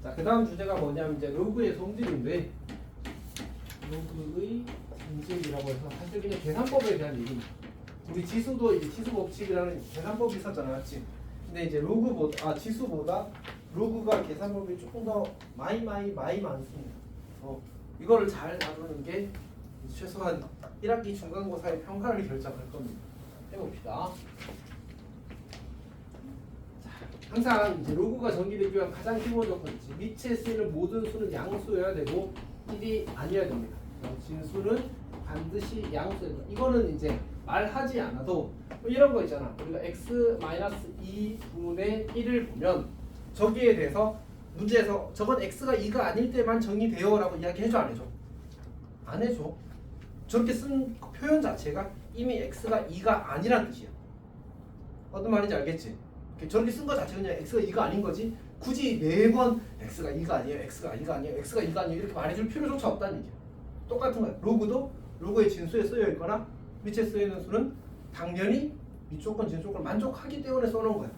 자, 그 다음 주제가 뭐냐면 이제 로그의 성질인데, 로그의 성질이라고 해서 사실 그냥 계산법에 대한 얘기입니다. 우리 지수도 이제 지수 법칙이라는 계산법이 있었잖아, 맞지? 근데 이제 지수보다 로그가 계산법이 조금 더 많이 많습니다. 이거를 잘 다루는 게 최소한 1학기 중간고사의 평가를 결정할 겁니다. 해봅시다. 자, 항상 이제 로그가 전개되기 위한 가장 기본 조건이지. 밑에 쓰이는 모든 수는 양수여야 되고 1이 아니어야 됩니다. 진수는 반드시 양수여야 됩니다. 이거는 이제 말하지 않아도 뭐 이런 거 있잖아. 우리가 x-2분의 1을 보면 저기에 대해서 문제에서 저건 x가 2가 아닐 때만 정의돼요 라고 이야기해줘 안 해줘? 안 해줘. 저렇게 쓴 표현 자체가 이미 x가 2가 아니란 뜻이야. 어떤 말인지 알겠지? 저렇게 쓴 거 자체가 그냥 x가 2가 아닌 거지 굳이 매번 x가 2가 아니에요, x가 2가 아니에요, x가 2가 아니에요 이렇게 말해줄 필요조차 없다는 얘기야. 똑같은 거야. 로그도 로그의 진수에 쓰여 있거나 밑에 쓰여 있는 수는 당연히 위조건 진수건 만족하기 때문에 써놓은 거야.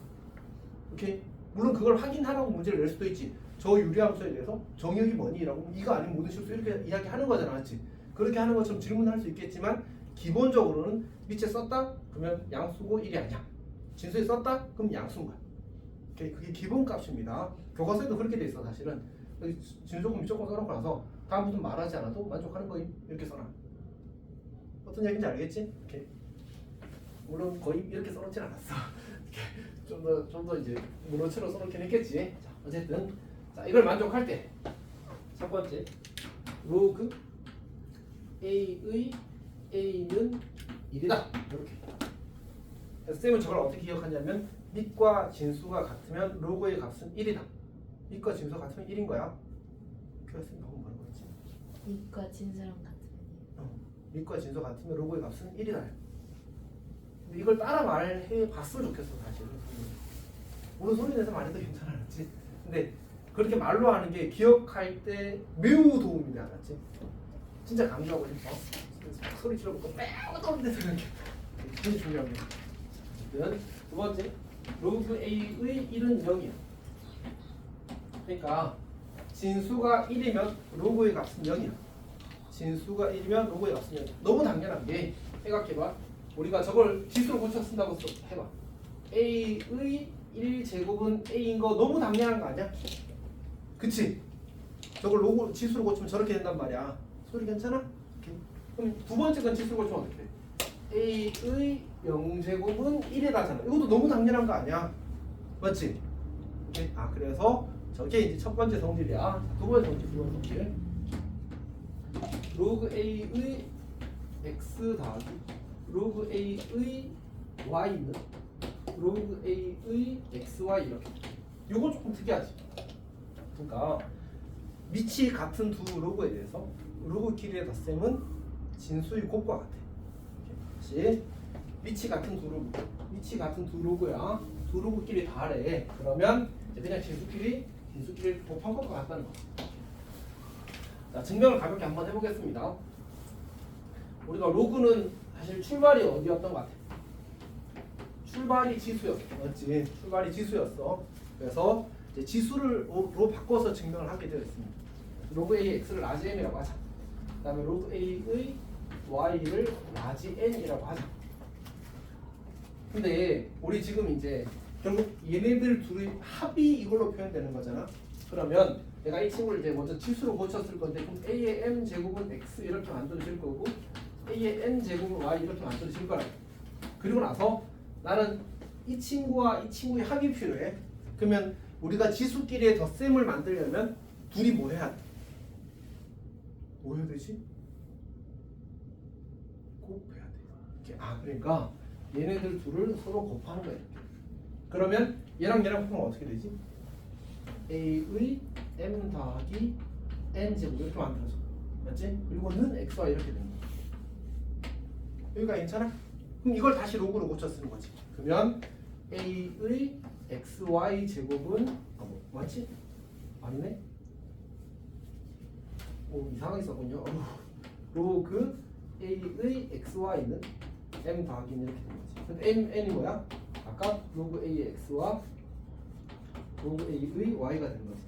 오케이? 물론 그걸 확인하라고 문제를 낼 수도 있지. 저 유리함수에 대해서 정의역이 뭐니? 라고 이가 아닌 모든 실수 이렇게 이야기하는 거잖아, 맞지? 그렇게 하는 것처럼 질문할 수 있겠지만 기본적으로는 밑에 썼다? 그러면 양수고 1이 아니야. 진수에 썼다? 그럼 양수인 거야. 오케이? 그게 기본값입니다. 교과서에도 그렇게 돼 있어, 사실은. 진수건 밑조건 써놓고 나서 다음부터 말하지 않아도 만족하는 거임 이렇게 써놔. 어떤 얘기인지 알겠지? 오케이. 물론 거의 이렇게 써놓진 않았어. 좀 더 이제 문어처럼 써놓긴 했겠지. 자, 어쨌든 자 이걸 만족할 때 첫 번째 로그 a의 a는 1이다. 이렇게. 그래서 쌤은 저걸 어떻게 기억하냐면 밑과 진수가 같으면 로그의 값은 1이다. 밑과 진수가 같으면 1인 거야. 그래서 쌤 방금 뭐라고 했지? 밑과 진수랑 같으면 밑과 진수가 같으면 로그의 값은 1이다. 근데 이걸 따라 말해 봤으면 좋겠어, 사실은. 모르는 소리 내서 말해도 괜찮아, 알았지? 근데 그렇게 말로 하는 게 기억할 때 매우 도움이 돼, 알았지? 진짜 강조하고 싶어. 소리 질러보고 매우 도움이 돼서 그런 게 굉장히 중요합니다. 어쨌든 두 번째, 로그 a의 1은 0이야. 그러니까 진수가 1이면 로그의 값은 0이야. 진수가 1이면 로그의 값은 0이야. 너무 당연한 게 생각해봐. 우리가 저걸 지수로 고쳐 쓴다고 해봐. a의 1제곱은 a인 거 너무 당연한 거 아니야? 그치? 저걸 로그 지수로 고치면 저렇게 된단 말이야. 소리 괜찮아? 오케이. 그럼 두 번째 건 지수로 고치면 어떻게 돼? a의 0제곱은 1이다잖아. 이것도 너무 당연한 거 아니야? 맞지? 오케이. 그래서 저게 이제 첫 번째 성질이야. 두 번째 성질. 로그 a의 x 더하기 로그 a의 y는 로그 a의 xy 이렇게. 요건 조금 특이하지. 그러니까 밑이 같은 두 로그에 대해서 로그 길이의 덧셈은 진수의 곱과 같아. 다시 밑이 같은 두 로그야. 두 로그끼리 다래. 그러면 이제 그냥 진수끼리 곱한 것과 같다는 거. 자, 증명을 가볍게 한번 해보겠습니다. 우리가 로그는 사실 출발이 어디였던 것 같아? 출발이 지수였어. 맞지? 출발이 지수였어. 그래서 이제 지수로 바꿔서 증명을 하게 되어 있습니다. 로그 a의 x를 라지 m이라고 하자. 그 다음에 로그 a의 y를 라지 n이라고 하자. 근데 우리 지금 이제 결국 얘네들 둘의 합이 이걸로 표현되는 거잖아. 그러면 내가 이 친구를 이제 먼저 지수로 고쳤을 건데 그럼 a의 m 제곱은 x 이렇게 만들어질 거고 a의 n 제곱은 y 이렇게 만들어질 거라. 그리고 나서 나는 이 친구와 이 친구의 합이 필요해. 그러면 우리가 지수끼리의 덧셈을 만들려면 둘이 뭐 해야 돼? 뭐 해야 되지? 곱해야 돼. 이렇게. 그러니까 얘네들 둘을 서로 곱하는 거야. 이렇게. 그러면 얘랑 곱하면 어떻게 되지? a의 m 더하기 n 제곱 이렇게 만들어져. 맞지? 그리고 는 xy 이렇게 되는 거야. 여기가 괜찮아? 그럼 이걸 다시 로그로 고쳐 쓰는 거지. 그러면 a의 xy 제곱은 맞지? 아니네? 이상하게 썼군요. 로그 a의 xy는 m 더하기 이렇게 되는 거지. 그럼 n이 뭐야? 아까 로그 a의 x와 로그 a의 y가 되는 거지.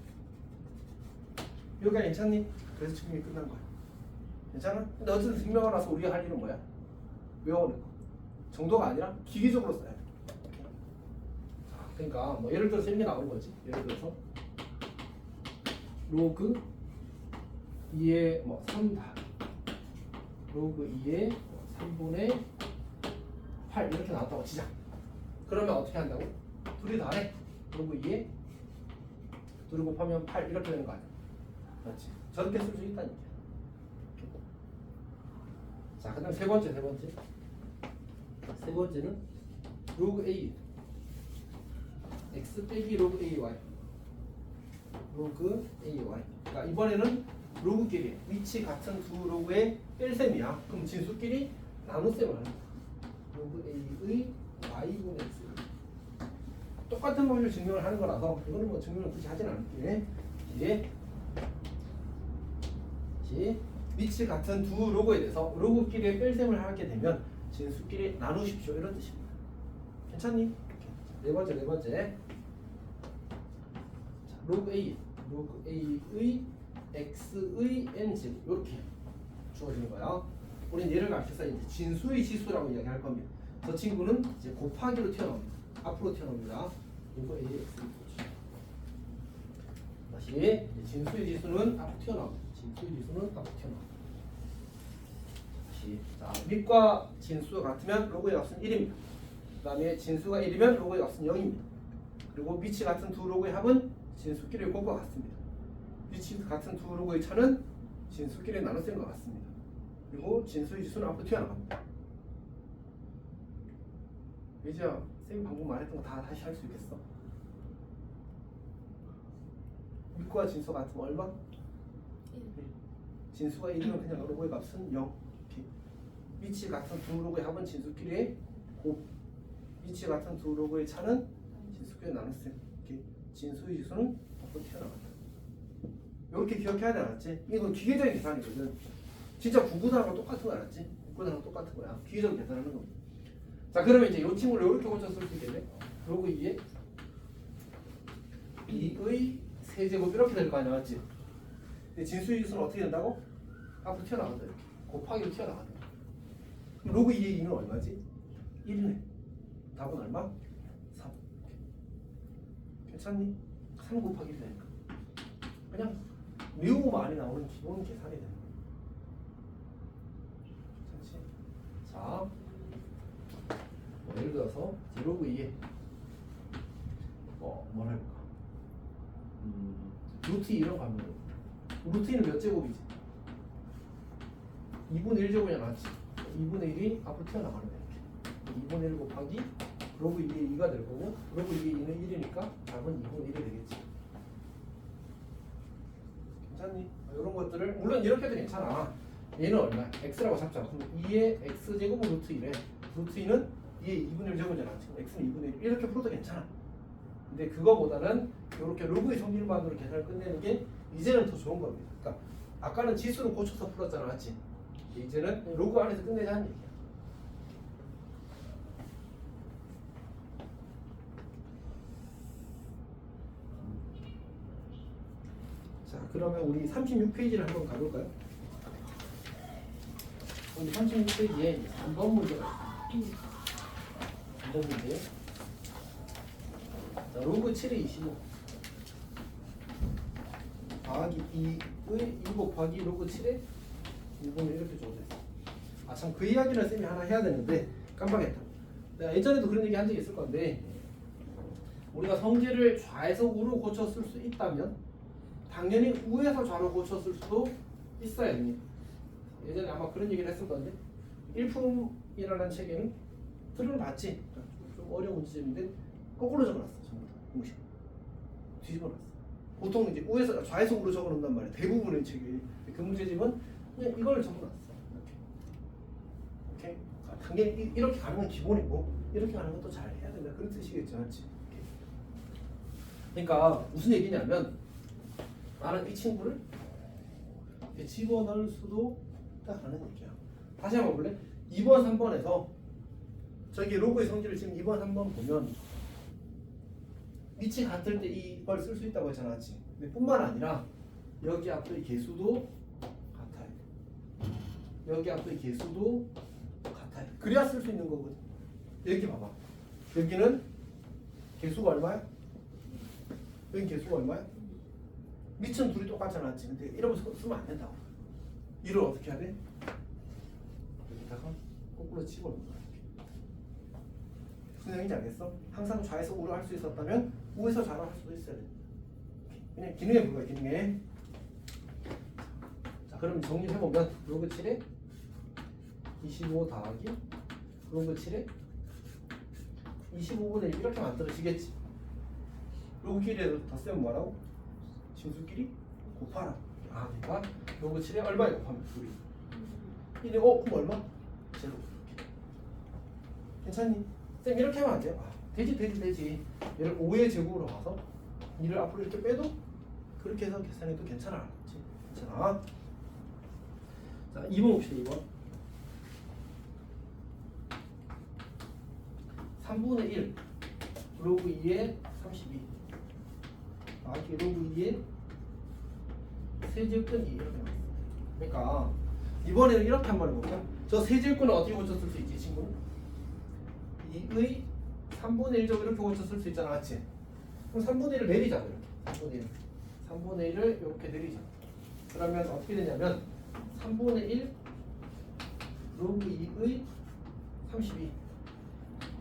여기가 괜찮니? 그래서 증명이 끝난 거야. 괜찮아? 근데 어쨌든 증명을 나서 우리가 할 일은 뭐야? 외워오는 거. 정도가 아니라 기계적으로 써야 돼. 자, 그러니까 뭐 예를 들어서 이렇게 나오는 거지. 예를 들어서 로그 2의 뭐 3다. 로그 2의 3분의 8 이렇게 나왔다고 치자. 그러면 어떻게 한다고? 둘이 다 해. 로그 2에 둘이 곱하면 8 이렇게 되는 거 아니야? 맞지? 저렇게 쓸 수 있다니까. 자, 그다음 세 번째는 로그 A x 빼기 로그 AY 로그 AY. 그러니까 이번에는 로그끼리 위치 같은 두 로그의 뺄셈이야. 그럼 진수끼리 나눗셈을 하는 거야. 로그 A의 Y분의 X. 똑같은 범위를 증명을 하는 거라서 이거는 뭐 증명을 굳이 하진 않을게. 위치 같은 두 로그에 대해서 로그끼리의 뺄셈을 하게 되면 진수끼리 나누십시오 이런 뜻입니다. 괜찮니? 네 번째. 자, 로그 A의 x의 n제곱 이렇게 주어지는 거야. 우린 얘를 가르쳐서 이제 진수의 지수라고 이야기할 겁니다. 저 친구는 이제 곱하기로 튀어나옵니다. 앞으로 튀어나옵니다. 이거 A의 x를 보죠. 다시 진수의 지수는 앞으로 튀어나옵니다. 다시 자, 밑과 진수가 같으면 로그의 값은 1입니다. 그 다음에 진수가 1이면 로그의 값은 0입니다. 그리고 밑이 같은 두 로그의 합은 진수끼리의 곱과 같습니다. 밑이 같은 두 로그의 차는 진수끼리의 나눗셈과 같습니다. 그리고 진수의 지수는 앞으로 튀어나갑니다. 이제 쌤이 방금 말했던 거 다 다시 할 수 있겠어? 밑과 진수가 같으면 얼마? 진수가 1이면 그냥 로그의 값은 0. 위치 같은 두 로그의 합은 진수끼리의 곱. 위치 같은 두 로그의 차는 진수끼리의 나눗셈. 진수의 지수는 앞으로 튀어나간다. 이렇게 기억해야 되지 않았지? 이건 기계적인 계산이거든. 진짜 구구단하고 똑같은 거 알았지? 구구단하고 똑같은 거야. 기계적인 계산하는 겁니다. 자, 그러면 이제 이 친구를 이렇게 고쳐 쓸 수 있겠네. 로그 2에 2의 세제곱 이렇게 될 거 아니야, 맞지? 근데 진수의 지수는 어떻게 된다고? 앞으로 튀어나간다. 이렇게 곱하기로 튀어나간다. 그럼 로그 2의 2는 얼마지? 1이네. 답은 얼마? 3. 괜찮니? 3 곱하기 1 되니까. 그냥 매우 많이 나오는 기본 계산이 되는 거야. 괜찮지? 자, 뭐 예를 들어서 로그 2에 뭘 해볼까? 루트 2 이런 거 하면 루트 2는 몇 제곱이지? 2분의 1제곱이 나왔지? 2분의 1이 앞으로 튀어나가는 거야. 이렇게 2분의 1 곱하기 로그 2의 2가 될 거고 로그 2의 2는 1이니까 답은 2분의 1이 되겠지. 괜찮니? 이런 것들을 물론 이렇게 해도 괜찮아. 얘는 얼마? x라고 잡자. 그럼 2의 x제곱은 루트 1에 루트 2는 2의 2분의 1 제곱이잖아. 지금 x는 2분의 1 이렇게 풀어도 괜찮아. 근데 그거보다는 이렇게 로그의 성질만으로 계산을 끝내는 게 이제는 더 좋은 겁니다. 그러니까 아까는 지수를 고쳐서 풀었잖아, 맞지? 이제는 로그 안에서 끝내자는 얘기야. 자, 그러면 우리 36페이지를 한번 가볼까요? 우리 36페이지에 3번 문제가 있습니다. 3번 문제. 자, 로그 7의 25 더하기 2의 1 곱하기 로그 7의 1분의 이렇게 줘져 있어. 아, 참 그 이야기는 쌤이 하나 해야 되는데 깜빡했다. 내가 예전에도 그런 얘기 한 적이 있을 건데 우리가 성질을 좌에서 우로 고쳐 쓸 수 있다면 당연히 우에서 좌로 고쳐 쓸 수도 있어야 됩니다. 예전에 아마 그런 얘기를 했을 건데 일품이라는 책에는 들어봤지? 좀 어려운 문제인데 거꾸로 적어놨어. 전부 다 공식 뒤집어놨어. 보통 이제 우에서 좌에서 우로 적어놓는단 말이야. 대부분의 책이. 그 문제집은 그냥 이걸 적어놨어. 이렇게. 오케이? 아, 당연히 이렇게 가는 건 기본이고 이렇게 가는 것도 잘 해야 된다. 그런 뜻이겠죠, 맞지? 오케이. 그러니까 무슨 얘기냐면 나는 이 친구를 이렇게 집어넣을 수도 있다라는 얘기야. 다시 한번 볼래? 2번, 3번에서 저기 로그의 성질을 지금 2번, 3번 보면 밑이 같을 때 이걸 쓸 수 있다고 했잖아, 맞지? 근데 뿐만 아니라 여기 앞의 개수도 같아요. 여기 앞의 개수도 같아요. 그래야 쓸 수 있는 거거든. 여기 봐봐. 여기는 개수가 얼마야? 여기 개수가 얼마야? 밑은 둘이 똑같잖아. 근데 이러면 쓰면 안 된다고. 이를 어떻게 해야 돼? 여기다가 거꾸로 치고 오는 거야. 무슨 얘기인지 알겠어? 항상 좌에서 우로 할 수 있었다면 우에서 좌로 할 수도 있어야 돼. 그냥 기능에 불과해. 기능에. 자, 그럼 정리해보면 로그 7에 25 더하기 로그 7에 25분의 1 이렇게 만들어지겠지. 로그끼리 덧쓰면 뭐라고? 진수끼리 곱하라. 아, 그러니까 로그 7에 얼마에 곱하면 둘이 1이 그럼 얼마? 제로. 괜찮니? 쌤 이렇게 하면 안 돼요? 아, 되지. 얘를 5의 제곱으로 봐서 2를 앞으로 이렇게 빼도 그렇게 해서 계산해도 괜찮아. 그렇지? 괜찮아. 자, 2번 봅시다. 2번 3분의 1 로그 2에 32 더하기 로그 2에 세제곱근 2 이렇게 나왔어. 그러니까 이번에는 이렇게 한번 해볼까? 저 세제곱근을 어떻게 고쳤을 수 있지, 친구는? 2의 3분의 1 제곱 이렇게 고쳤을 수 있잖아, 맞지? 그럼 3분의 1을 내리자, 이렇게. 3분의 1을 이렇게 내리자. 그러면 어떻게 되냐면 3분의 1 로그 2의 32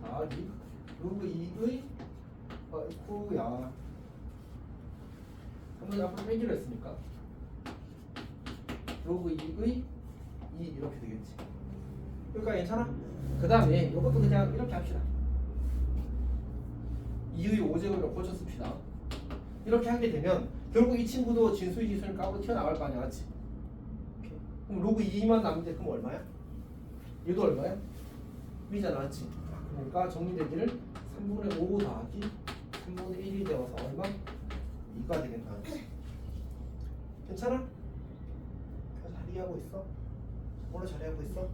더하기 로그 2의 아이쿠야 3분의 앞으로 빼기로 했으니까 로그 2의 2 이렇게 되겠지. 그러니까 괜찮아? 그 다음에 이것도 그냥 이렇게 합시다. 2의 5제곱으로 고쳤습시다. 이렇게 하게 되면 결국 이 친구도 진수의 지수는 까고 튀어나갈 거 아니야, 맞지? 그럼 로그 2만 남는데 그럼 얼마야? 얘도 얼마야? 위잖아, 맞지? 그러니까 정리되기를 3분의 5 더하기 3분의 1이 되어서 얼마? 2가 되겠다. 괜찮아? 잘 이해하고 있어? 오늘 잘 이해하고 있어?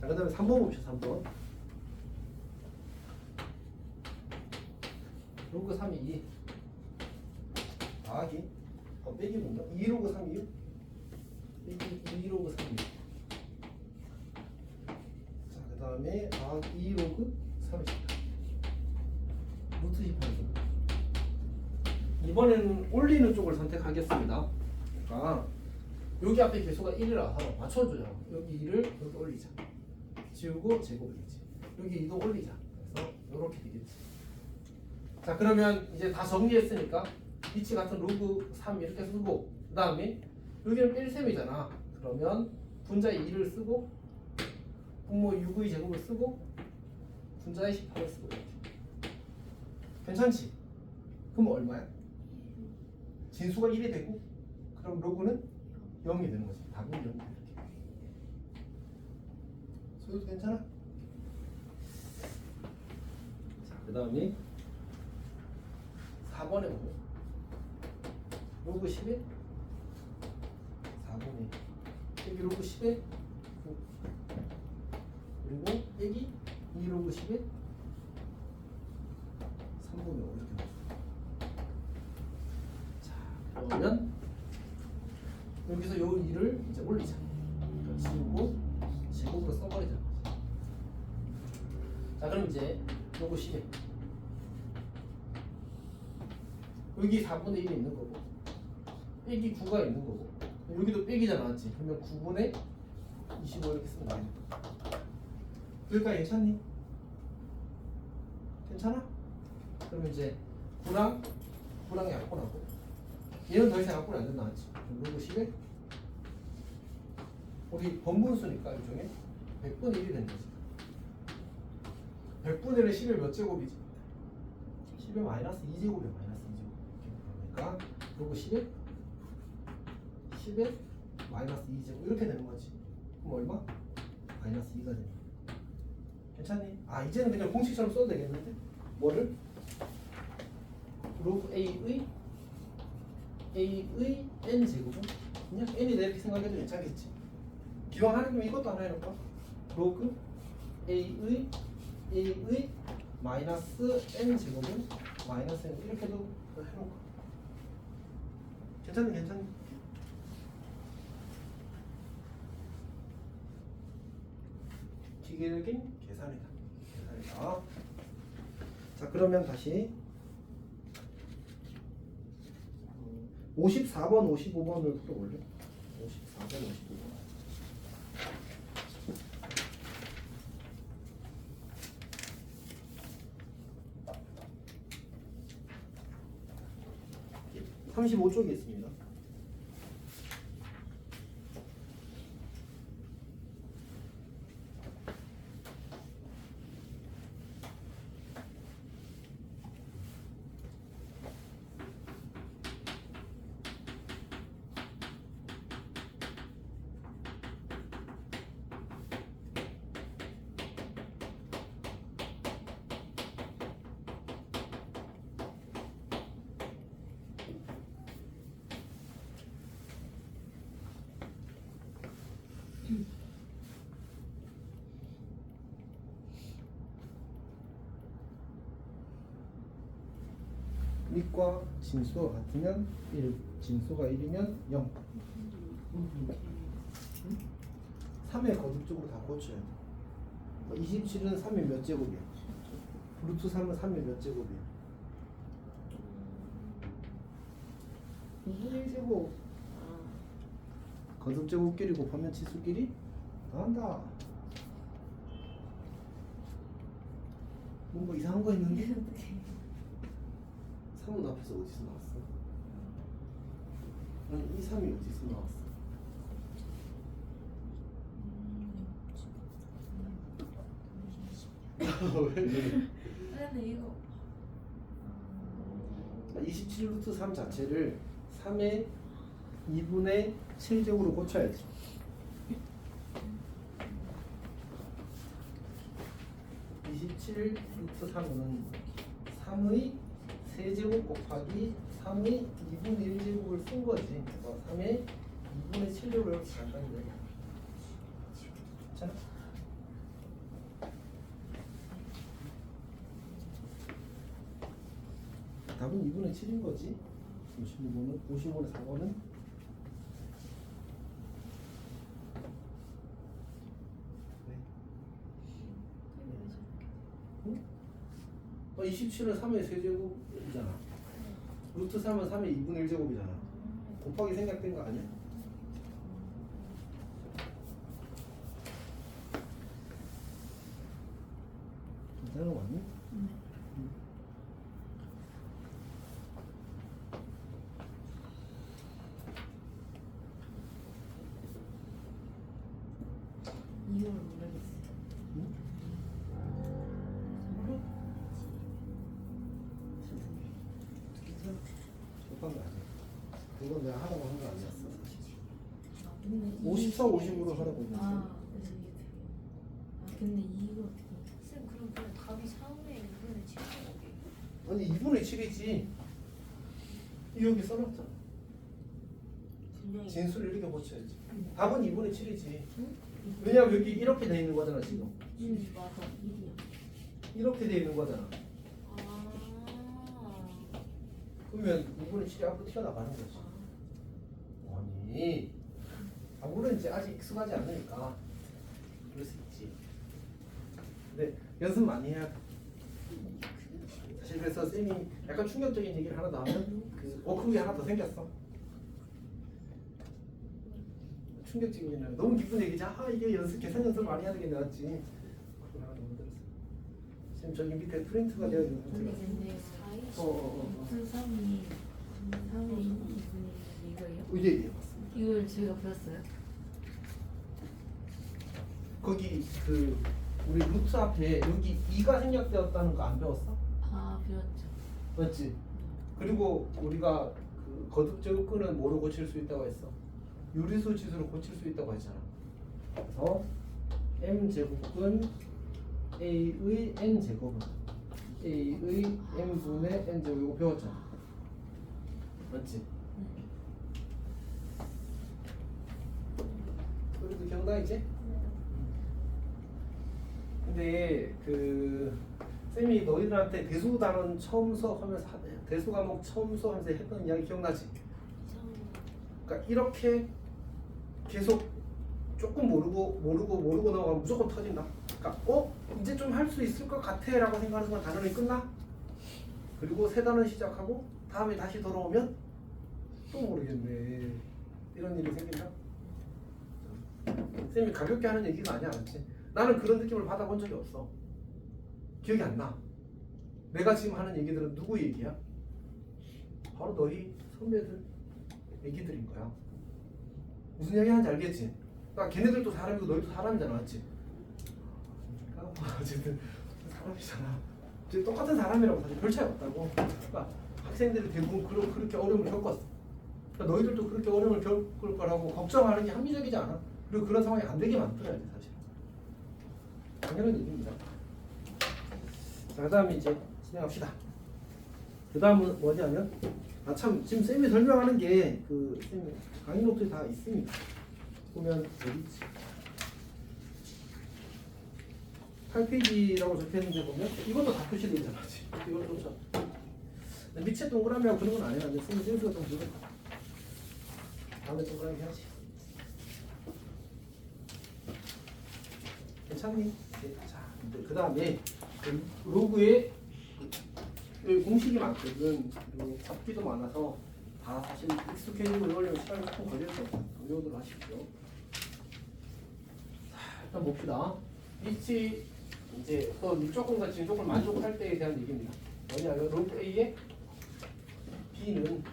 자, 그 다음에 3번 봅시다. 3번 로그 3이 2 더하기 빼기군요. 2 로그 3이요? 빼기 2 로그 3이 자, 그 다음에 더하기 2 로그 30 루트 18이죠. 이번에는 올리는 쪽을 선택하겠습니다. 그러니까 여기 앞에 개수가 1이라서 맞춰줘요. 여기 2를 여기 올리자. 지우고 제곱이겠지. 여기 2도 올리자. 그래서 이렇게 되겠지. 자, 그러면 이제 다 정리했으니까 위치 같은 로그 3 이렇게 쓰고 그 다음에 여기는 1셈이잖아. 그러면 분자의 2를 쓰고 분모 6의 제곱을 쓰고 분자의 18을 쓰고 이렇게. 괜찮지? 그럼 얼마야? 진수가 1이 되고 그럼 로그는 0이 되는 거지. 답은 0이 이렇게. 소유도 괜찮아? 자, 그 다음에 4번에 보면 로그 10에 4분의 여기 로그 10에 9 그리고 여기 2 로그 10에 3분의 5 이렇게 나왔어. 자, 그러면 여기서 요 2를 이제 올리자. 지우고 제곱으로 써버리자. 자, 그럼 이제 로그 10에 여기 4분의 1이 있는 거고 빼기 9가 있는 거고 여기도 빼기잖아, 맞지? 그러면 9분의 25 이렇게 쓰면 되겠다. 그러니까 괜찮니? 괜찮아? 그러면 이제 9랑 약분하고 얘는 더 이상 약분이 안 된다, 맞지? 그럼 로그 10에 우리 번분수니까 일종의 100분의 1이 되는 거지. 100분의 1은 10의 몇 제곱이지? 10의 마이너스 2제곱이야. 마이너스 2제곱. 그러니까 로그 10에 마이너스 2제곱 이렇게 되는 거지. 그럼 얼마? 마이너스 2가 되는 거야. 괜찮니? 아, 이제는 그냥 공식처럼 써도 되겠는데? 뭐를? 로그 A의 N제곱은 그냥 N이 이렇게 생각해도 괜찮겠지. 기왕 하는 김에 이것도 하나 해놓을까? 로그 A의 마이너스 N제곱은 마이너스 N 이렇게도 해놓을까? 괜찮니? 기계적인 계산이다. 자, 그러면 다시 54번, 55번을 풀어볼래? 54번, 55번. 예, 35쪽에 있습니다. 밑과 진수가 같으면 1, 진수가 1이면 0. 3의 거듭적으로 다 고쳐야 돼. 27은 3의 몇 제곱이야? 루트 3은 3의 몇 제곱이야? 2분의 1제곱. 거듭제곱끼리 곱하면 치수끼리 더한다. 뭔가 이상한 거 있는데? 3은 앞에서 어디서 나왔어? 아니 이 3이 어디서 나왔어? 근데 이거 27 루트 3 자체를 3의 2분의 7제곱으로 고쳐야지. (27 루트 3은) 3의 세제곱 곱하기 3의 2분의 1제곱을 쓴 거지. 그래서 3의 2분의 7제곱을 이렇게 간단히 내. 괜찮아? 답은 2분의 7인 거지. 55는 4번은 네. 27은 3의 세제곱이잖아. 루트 3은 3의 2분의 1제곱이잖아. 곱하기 생략된 거 아니야? 괜찮은 거 맞니? 이유를 모르겠어요. 급한 거 아니야. 그건 내가 하라고 한 거 아니었어 사실. 근데 54, 50으로 하라고 했어. 근데 이거 어떻게? 쌤 그럼 그냥 답이 4분의 1분의 7제곱이에요? 아니 2분의 7이지. 여기 써놨잖아. 분명히 진수를 이렇게 고쳐야지. 답은 2분의 7이지. 왜냐면 여기 이렇게 돼 있는 거잖아 지금. 맞아 1이야. 이렇게 돼 있는 거잖아. 아. 그러면 2분의 7이 앞으로 튀어나가는 거지. 아니. 물론 이제 아직 익숙하지 않으니까 그럴 수 있지. 근데 연습 많이 해야 돼. 사실 그래서 쌤이 약간 충격적인 얘기를 하나 나오면 그 워크북이 하나 더 생겼어. 충격적인 얘기는 너무 기쁜 얘기지. 아 이게 연습 계산 연습 많이 하는 게 낫지. 그거 하나 너무 들었어. 쌤 저기 밑에 프린트가 되어 있는 거 들었어. 근데 어. 무슨 3이 2분의 이거예요? 이제 맞습니다. 이걸 저희가 배웠어요? 거기 그 우리 루트 앞에 여기 2가 생략되었다는 거 안 배웠어? 아 배웠죠. 맞지? 그리고 우리가 그 거듭제곱근은 뭐로 고칠 수 있다고 했어? 유리수 지수로 고칠 수 있다고 했잖아. 그래서 m제곱근 a의 n제곱은 a의 m분의 n제곱 이거 배웠잖아. 맞지? 그래도 기억나이지? 근데 그 쌤이 너희들한테 대수 단원 처음 수업하면서 대수 과목 처음 수업하면서 했던 이야기 기억나지? 이상한 그러니까 이렇게 계속 조금 모르고 나가면 무조건 터진다. 그러니까 이제 좀 할 수 있을 것 같아라고 생각하는 순간 단원이 끝나. 그리고 새 단원 시작하고 다음에 다시 돌아오면 또 모르겠네. 이런 일이 생긴다. 쌤이 가볍게 하는 얘기가 아니야, 알았지? 나는 그런 느낌을 받아본 적이 없어. 기억이 안 나. 내가 지금 하는 얘기들은 누구 얘기야? 바로 너희 선배들 얘기들인 거야. 무슨 얘기 하는지 알겠지? 그러니까 걔네들도 사람이고 너희도 사람이잖아, 맞지? 어쨌든 사람이잖아. 똑같은 사람이라고 사실 별 차이 없다고. 그러니까 학생들이 대부분 그렇게 어려움을 겪었어. 그러니까 너희들도 그렇게 어려움을 겪을 거라고 걱정하는 게 합리적이지 않아. 그리고 그런 상황이 안 되게 만들어야 돼, 사실. 당연한 얘기입니다. 자, 그 다음에 이제 진행합시다. 그 다음은 뭐냐면, 참, 지금 쌤이 설명하는 게, 쌤이 강의 노트에 다 있습니다. 보면, 어디 있지? 8페이지라고 적혀있는데 보면, 이것도 다 표시되어 있잖아. 이걸 좀 밑에 동그라미하고 그런 건 안 해놨는데, 쌤이 센스가 좀 부족하다. 다음에 동그라미 해야지. 괜찮니? 네, 자, 그 다음에 로그에 공식이 많거든. 그리고 잡기도 많아서 다 사실 익숙해지고 이러려면 시간이 조금 걸릴 수 없어요. 동료들 하십시오. 자, 일단 봅시다. 위치 이제 또 조건과 진조건 만족할 때에 대한 얘기입니다. 뭐냐면 로그 A의 B는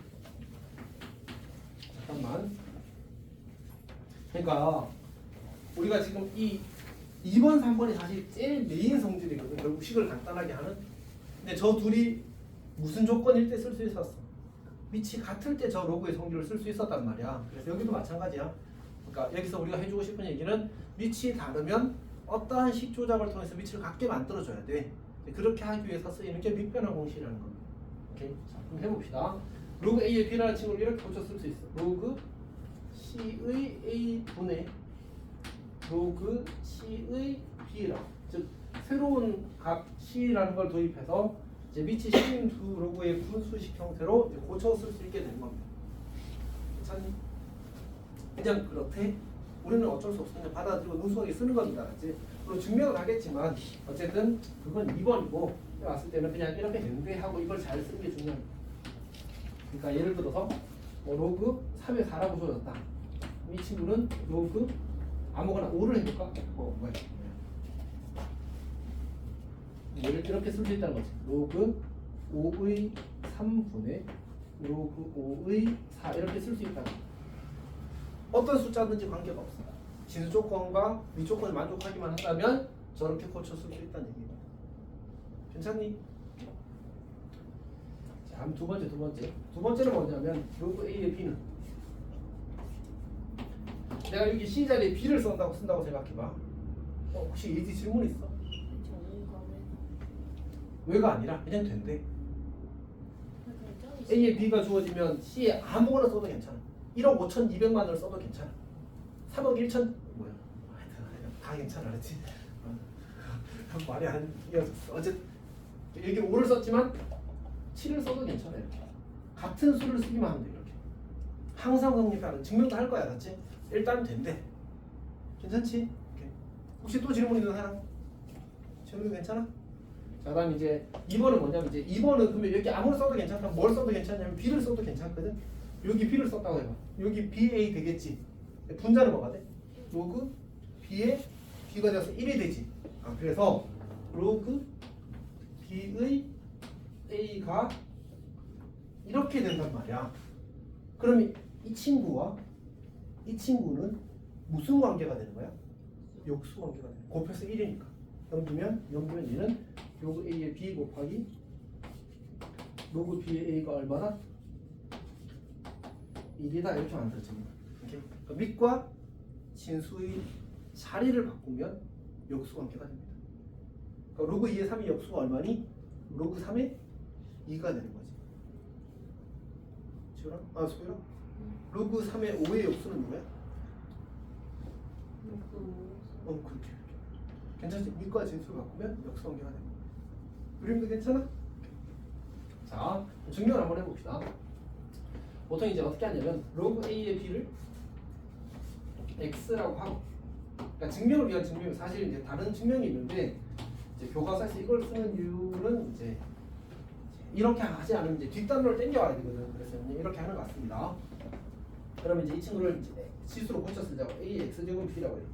잠깐만. 그러니까 우리가 지금 이 2번, 3번이 사실 제일 메인 성질이거든. 결국 식을 간단하게 하는. 근데 저 둘이 무슨 조건일 때 쓸 수 있었어? 위치 같을 때 저 로그의 성질을 쓸 수 있었단 말이야. 그래서 여기도 마찬가지야. 그러니까 여기서 우리가 해주고 싶은 얘기는 위치 다르면 어떠한 식 조작을 통해서 위치를 같게 만들어줘야 돼. 그렇게 하기 위해서 쓰이는 게 밑변화 공식이라는 겁니다. 오케이? 자, 그럼 해봅시다. 로그 A의 B라는 친구를 이렇게 고쳐 쓸 수 있어. 로그 C의 A 분의 로그 C의 B라. 즉 새로운 값 C라는 걸 도입해서 이제 위치 C인 두 로그의 분수식 형태로 이제 고쳐 쓸 수 있게 되는 겁니다. 괜찮니? 그냥 그렇대. 우리는 어쩔 수 없어. 그냥 받아들이고 능숙하게 쓰는 겁니다. 알았지? 물론 증명은 하겠지만 어쨌든 그건 2번이고 왔을 때는 그냥 이렇게 되는데 하고 이걸 잘 쓰는 게 중요합니다. 그러니까 예를 들어서 로그 3의 4라고 주어졌다. 이 친구는 로그 아무거나 5를 해볼까? 뭐야? 얘를 이렇게 쓸 수 있다는 거지. 로그 5의 3분의 로그 5의 4 이렇게 쓸 수 있다는 거지. 어떤 숫자든지 관계가 없어. 진수 조건과 위조건을 만족하기만 한다면 저렇게 고쳐 쓸 수 있다는 얘기입니다. 괜찮니? 자, 그럼 두 번째는 뭐냐면 로그 A의 B는 내가 여기 C 자리에 B를 쓴다고 생각해봐. 혹시 예지 질문 있어? 왜가 아니라 그냥 된대. A에 B가 주어지면 C에 아무거나 써도 괜찮아. 1억 5,200만원을 써도 괜찮아. 3억 1천 뭐야? 다 괜찮아, 그렇지? 말이 안 이어졌어. 어쨌든 여기 5를 썼지만 7을 써도 괜찮아. 이렇게 같은 수를 쓰기만 하면 돼. 이렇게 항상 성립하는 증명도 할 거야, 알았지? 일단 된대. 괜찮지? 오케이. 혹시 또 질문 있는 사람? 질문 괜찮아? 자, 그다음 이제 2번은 뭐냐면 이제 2번은 그러면 여기 아무를 써도 괜찮다. 뭘 써도 괜찮냐면 B를 써도 괜찮거든. 여기 B를 썼다고 해봐. 여기 BA 되겠지. 분자는 뭐가 돼? 로그 B에 B가 되어서 1이 되지. 그래서 로그 B의 A가 이렇게 된단 말이야. 그러면 이 친구와 이 친구는 무슨 관계가 되는 거야? 역수 관계가 되는 거야. 곱해서 1이니까. 넘기면 얘는 로그 A의 B 곱하기 로그 B의 A가 얼마나? 1이다 이렇게 만들어집니다. 이렇게. 그러니까 밑과 진수의 자리를 바꾸면 역수 관계가 됩니다. 그러니까 로그 2의 3의 역수가 얼마니? 로그 3의 2가 되는 거지. 지우라? 소율아? 로그 3의 5의 역수는 뭐야? 그렇게. 괜찮지? 밑과 진수를 바꾸면 역수 관계가 됩니다. 그림도 괜찮아? 자, 증명을 한번 해봅시다. 보통 이제 어떻게 하냐면 로그 a의 b를 x라고 하고, 그러니까 증명을 위한 증명이 사실 이제 다른 증명이 있는데 이제 교과서에서 이걸 쓰는 이유는 이제 이렇게 하지 않으면 이제 뒷단으로 당겨와야 되거든. 그래서 이렇게 하는 것 같습니다. 그러면 이제 이 친구를 이제 지수로 고쳤을 때 a x 제곱 b라고 이렇게.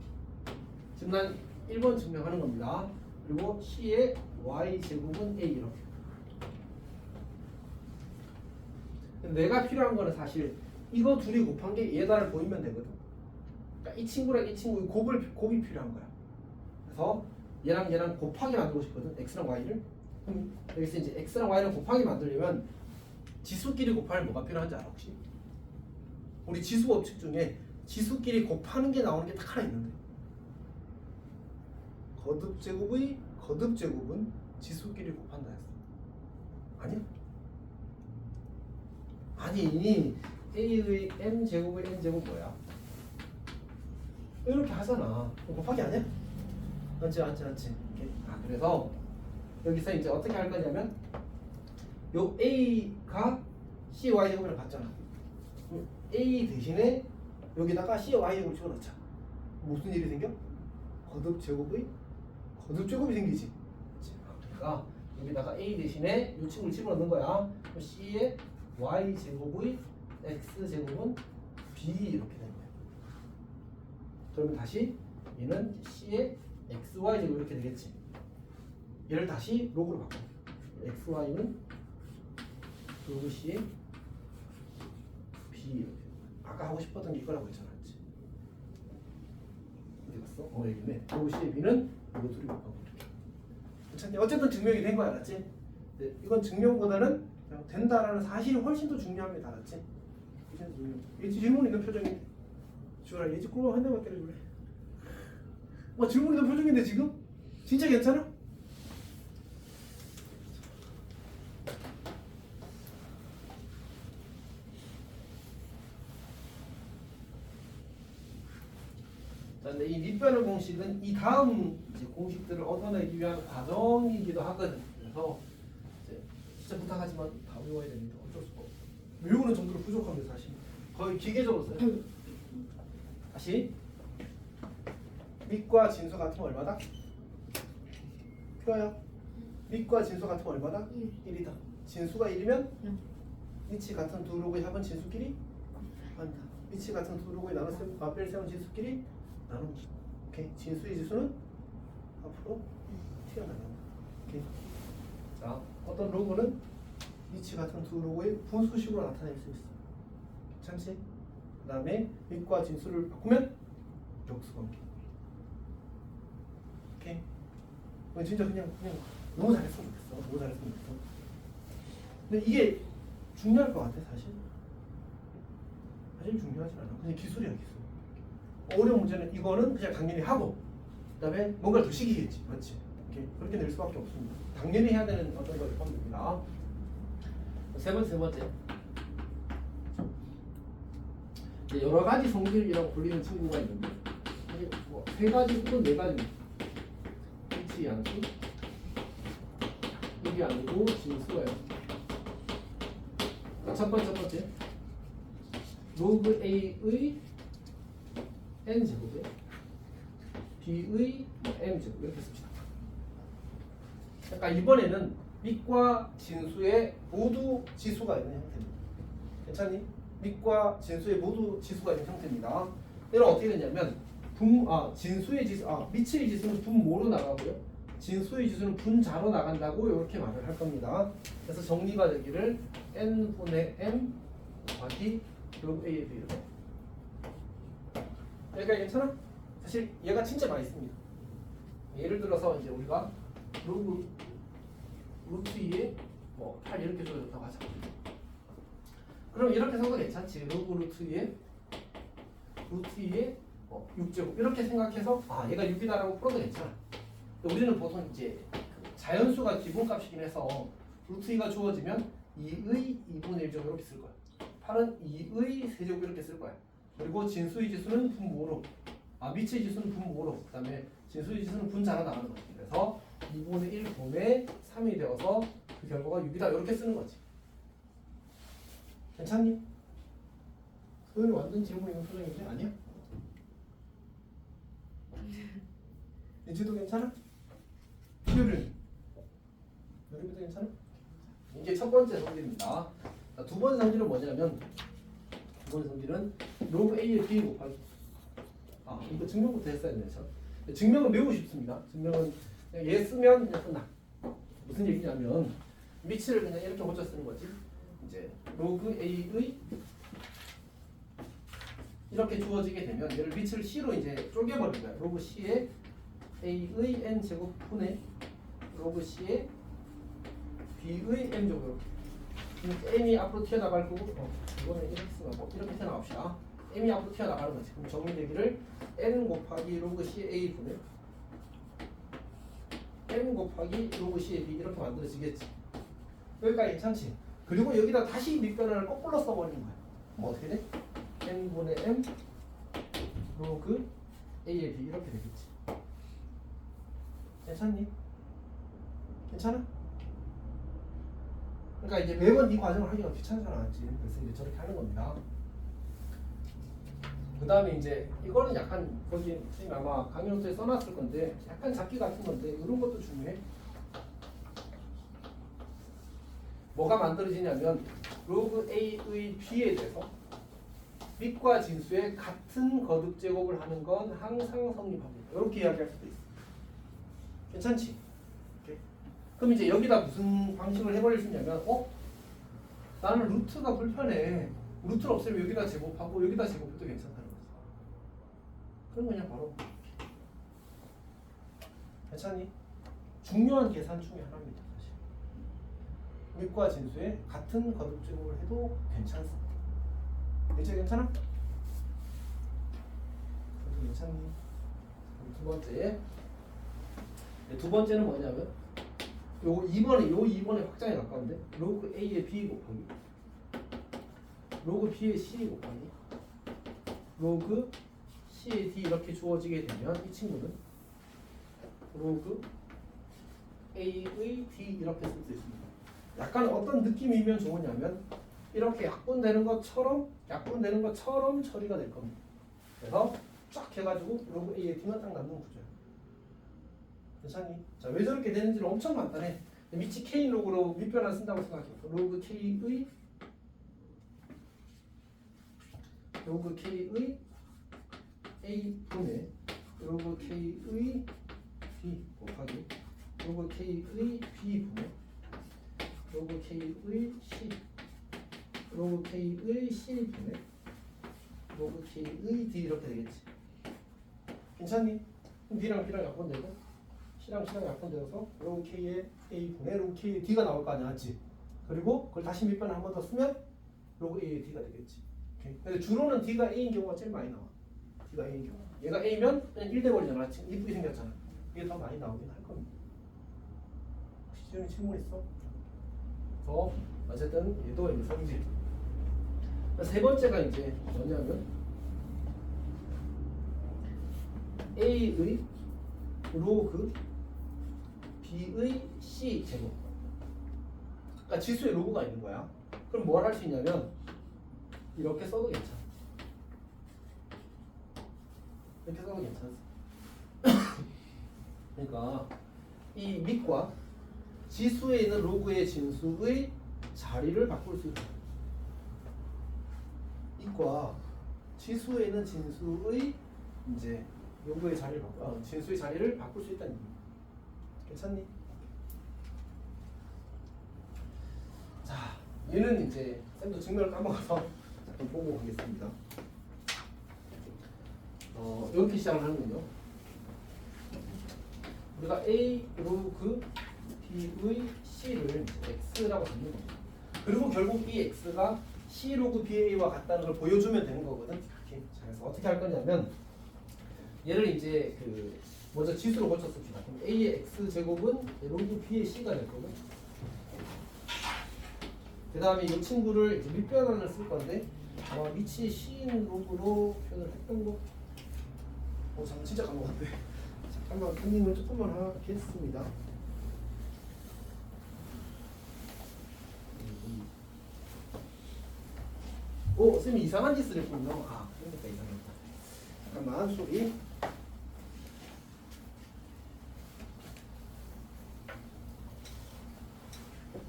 지금 난 1번 증명하는 겁니다. 그리고 c의 y 제곱은 a 이렇게. 내가 필요한 거는 사실 이거 둘이 곱한 게 얘다를 보이면 되거든. 그러니까 이 친구랑 이 친구의 곱이 필요한 거야. 그래서 얘랑 얘랑 곱하기 만들고 싶거든. x랑 y를. 그럼 여기서 이제 x랑 y를 곱하기 만들려면 지수끼리 곱하면 뭐가 필요한지 알아 혹시? 우리 지수 법칙 중에 지수끼리 곱하는 게 나오는 게 딱 하나 있는데, 거듭제곱의 거듭제곱은 지수끼리 곱한다 했어. 아니야? 아니 a의 n제곱의 n제곱 뭐야? 이렇게 하잖아. 곱하기 아니야? 맞지. 이렇게. 그래서 여기서 이제 어떻게 할 거냐면 요 a가 cy 제곱이랑 같잖아. a 대신에 여기다가 cy 제곱을 집어넣자. 무슨 일이 생겨? 거듭제곱이 생기지. 그러니까 여기다가 a 대신에 요 친구를 집어넣는 거야. c의 y 제곱의 x 제곱은 b 이렇게 되는 거야. 그러면 다시 얘는 c의 xy 제곱 이렇게 되겠지. 얘를 다시 로그로 바꿔. xy는 로그 c의 b 이렇게. 아까 하고 싶었던 게 이거라고 했잖아. 어디 갔어? 여기 있네. 로그 c의 b는 이거 둘이 곱하고 이렇게. 괜찮니? 어쨌든 증명이 된 거야, 알았지? 네, 이건 증명보다는 그냥 된다라는 사실이 훨씬 더 중요합니다, 알았지? 얘 질문 있는 표정인데. 주라, 얘 꿀밤 한 대만 때려줄래? 질문 있는 표정인데 지금? 진짜 괜찮아? 자, 근데 이 밑변의 공식은 이 다음 이제 공식들을 얻어내기 위한 과정이기도 하거든. 그래서 이제 진짜 부탁하지만 다 외워야 됩니다. 어쩔 수가 없어. 외우는 정도로 부족합니다, 사실. 거의 기계적으로 써요. 다시 밑과 진수 같으면 얼마다? 표야. 밑과 진수 같으면 얼마다? 1이다. 진수가 1이면 밑이 같은 두 로그의 합은 진수끼리 한다. 밑이 같은 두 로그의 뺄 세운 진수끼리 나누기. 오케이. 진수의 지수는 앞으로 튀어나간다. 오케이. 자, 어떤 로그는 밑이 같은 두 로그의 분수식으로 나타낼 수 있어. 괜찮지? 그 다음에 밑과 진수를 바꾸면 역수관계. 오케이. 진짜 그냥 너무 잘했으면 좋겠어. 너무 잘했으면 좋겠어. 근데 이게 중요할 것 같아, 사실. 사실 중요하진 않아. 그냥 기술이야, 기술. 어려운 문제는 이거는 그냥 당연히 하고, 그다음에 뭔가를 더 시키겠지, 맞지? 이렇게 그렇게 낼 수밖에 없습니다. 당연히 해야 되는 어떤 걸 하면 됩니다. 세 번째. 여러 가지 성질이라고 불리는 친구가 있는데, 세 가지 혹은 네 가지. 일치 양수, 일이 아니고 진수예요. 첫 번째. 로그 a의 n 제곱에 b의 m 제곱 이렇게 씁시다. 그러니까 이번에는 밑과 진수에 모두 지수가 있는 형태입니다. 괜찮니? 밑과 진수에 모두 지수가 있는 형태입니다. 이건 어떻게 되냐면 진수의 지수, 밑의 지수는 분모로 나가고요. 진수의 지수는 분자로 나간다고 이렇게 말을 할 겁니다. 그래서 정리가 되기를 n분의 m 곱하기 로그 a의 b 이렇게. 여기까지 괜찮아? 사실 얘가 진짜 많이 씁니다. 예를 들어서 이제 우리가 로그 루트 2에 8 이렇게 줘줬다고 하자. 그럼 이렇게 써도 괜찮지. 로그 루트 2에 6제곱 이렇게 생각해서 얘가 6이다라고 풀어도 괜찮아. 우리는 보통 이제 자연수가 기본값이긴 해서 루트 2가 주어지면 2의 2분의 1제곱 이렇게 쓸 거야. 8은 2의 세제곱 이렇게 쓸 거야. 그리고 진수의 지수는 분모로, 밑의 지수는 분모로, 그 다음에 진수의 지수는 분자로 나가는 거지. 그래서 2분의 1 분의 3이 되어서 그 결과가 6이다 이렇게 쓰는 거지. 괜찮니? 소연이 완전 지금 있는 표정인데 아니야? 인지도 괜찮아? 효율은? 효율도 괜찮아? 이게 첫 번째 성질입니다. 자, 두 번째 성질은 뭐냐면 두 번째 성질은 로그 A의 B 곱하기 이거 증명부터 했어야 되네. 증명은 매우 쉽습니다. 증명은 그냥 얘 쓰면 그냥 끝나. 무슨 얘기냐면 위치를 그냥 이렇게 혼자 쓰는 거지. 이제 로그 A의 이렇게 주어지게 되면 얘를 위치를 C로 이제 쪼개버린 거야. 로그 C의 A의 n 제곱분의 로그 C의 B의 n 제곱. m이 앞으로 튀어나갈 거고 이거는 이렇게 쓰고 이렇게 튀어나갑시다. m이 앞으로 튀어나가는 거지. 그럼 정리되기를 n 곱하기 로그 C의 A 분의 n 곱하기 로그 C의 B 이렇게 만들어지겠지. 여기까지 괜찮지? 그리고 여기다 다시 밑변을 거꾸로 써버리는 거야. 그럼 어떻게 돼? n분의 m 로그 A의 B 이렇게 되겠지. 괜찮니? 괜찮아? 그러니까 이제 매번 이 과정을 하기가 귀찮잖아. 그래서 이제 저렇게 하는 겁니다. 그 다음에 이제 이거는 약간 거기 선생님 아마 강의 노트에 써놨을 건데 약간 잡기 같은 건데 이런 것도 중요해. 뭐가 만들어지냐면 로그 A의 B에 대해서 밑과 진수의 같은 거듭 제곱을 하는 건 항상 성립합니다. 이렇게 이야기할 수도 있어. 괜찮지? 오케이. 그럼 이제 여기다 무슨 방식을 해버릴 수 있냐면 나는 루트가 불편해. 루트를 없애면 여기다 제곱하고 여기다 제곱해도 괜찮다는 거지. 그럼 그냥 바로 괜찮니? 중요한 계산 중에 하나입니다. 사실 밑과 진수의 같은 거듭 제곱을 해도 괜찮습니다. 이제 괜찮아? 괜찮니? 두 번째. 두 번째는 뭐냐면 요 2번에 확장에 가까운데 로그 A의 B 곱하기 로그 B의 C 곱하기 로그 C의 D 이렇게 주어지게 되면 이 친구는 로그 A의 D 이렇게 쓸 수 있습니다. 약간 어떤 느낌이면 좋으냐면 이렇게 약분되는 것처럼 처리가 될 겁니다. 그래서 쫙 해가지고 로그 A의 D만 딱 남는 구조야. 괜찮니? 자, 왜 저렇게 되는지는 엄청 간단해. 밑이 K 로그로 밑변환 쓴다고 생각해. 로그 K의 A 분의 로그 K의 B 곱하기 로그 K의 B 분의 로그 K의 C 로그 K의 C 분의 로그 K의 D 이렇게 되겠지. 괜찮니? 그럼 D랑 B랑 약분되고 C랑 약분되어서 로그 K의 A 분의 로그 K의 D가 나올 거 아니야, 맞지? 그리고 그걸 다시 밑변을 한 번 더 쓰면 로그 A의 D가 되겠지. 오케이? 근데 주로는 D가 A인 경우가 제일 많이 나와. D가 A인 경우. 얘가 A면 그냥 1 돼버리잖아. 이쁘게 생겼잖아. 이게 더 많이 나오긴 할 겁니다. 혹시 지훈이 질문 있어? 어쨌든 얘도 이제 성질. 세 번째가 이제 뭐냐면 A의 로그 B의 C 제곱. 그러니까 지수에 로그가 있는 거야. 그럼 뭘 할 수 있냐면 이렇게 써도 괜찮아. 이렇게 써도 괜찮아. 그러니까 이 밑과 지수에 있는 로그의 진수의 자리를 바꿀 수 있다. 밑과 지수에 있는 진수의 이제 로그의 자리를 진수의 자리를 바꿀 수 있다는 얘기. 괜찮니? 자, 얘는 이제 쌤도 증명을 까먹어서 잠깐 보고 가겠습니다. 이렇게 시작을 하는군요. 우리가 A 로그 B의 C를 X라고 잡는 겁니다. 그리고 결국 이 X가 C 로그 BA와 같다는 걸 보여주면 되는 거거든. 이렇게. 자, 그래서 어떻게 할 거냐면 얘를 이제 먼저 지수로 고쳤습니다. 그럼 A의 X 제곱은 로그 B의 C가 될 거고. 그 다음에 이 친구를 이제 밑변환을 쓸 건데 아마 밑이 C인 로그로 표현을 했던 거. 잠깐 진짜 까먹었네. 잠깐만 컨닝을 조금만 하겠습니다. 오, 쌤이 이상한 짓을 했군요. 아, 그러니까 이상했다. 잠깐만, 소리.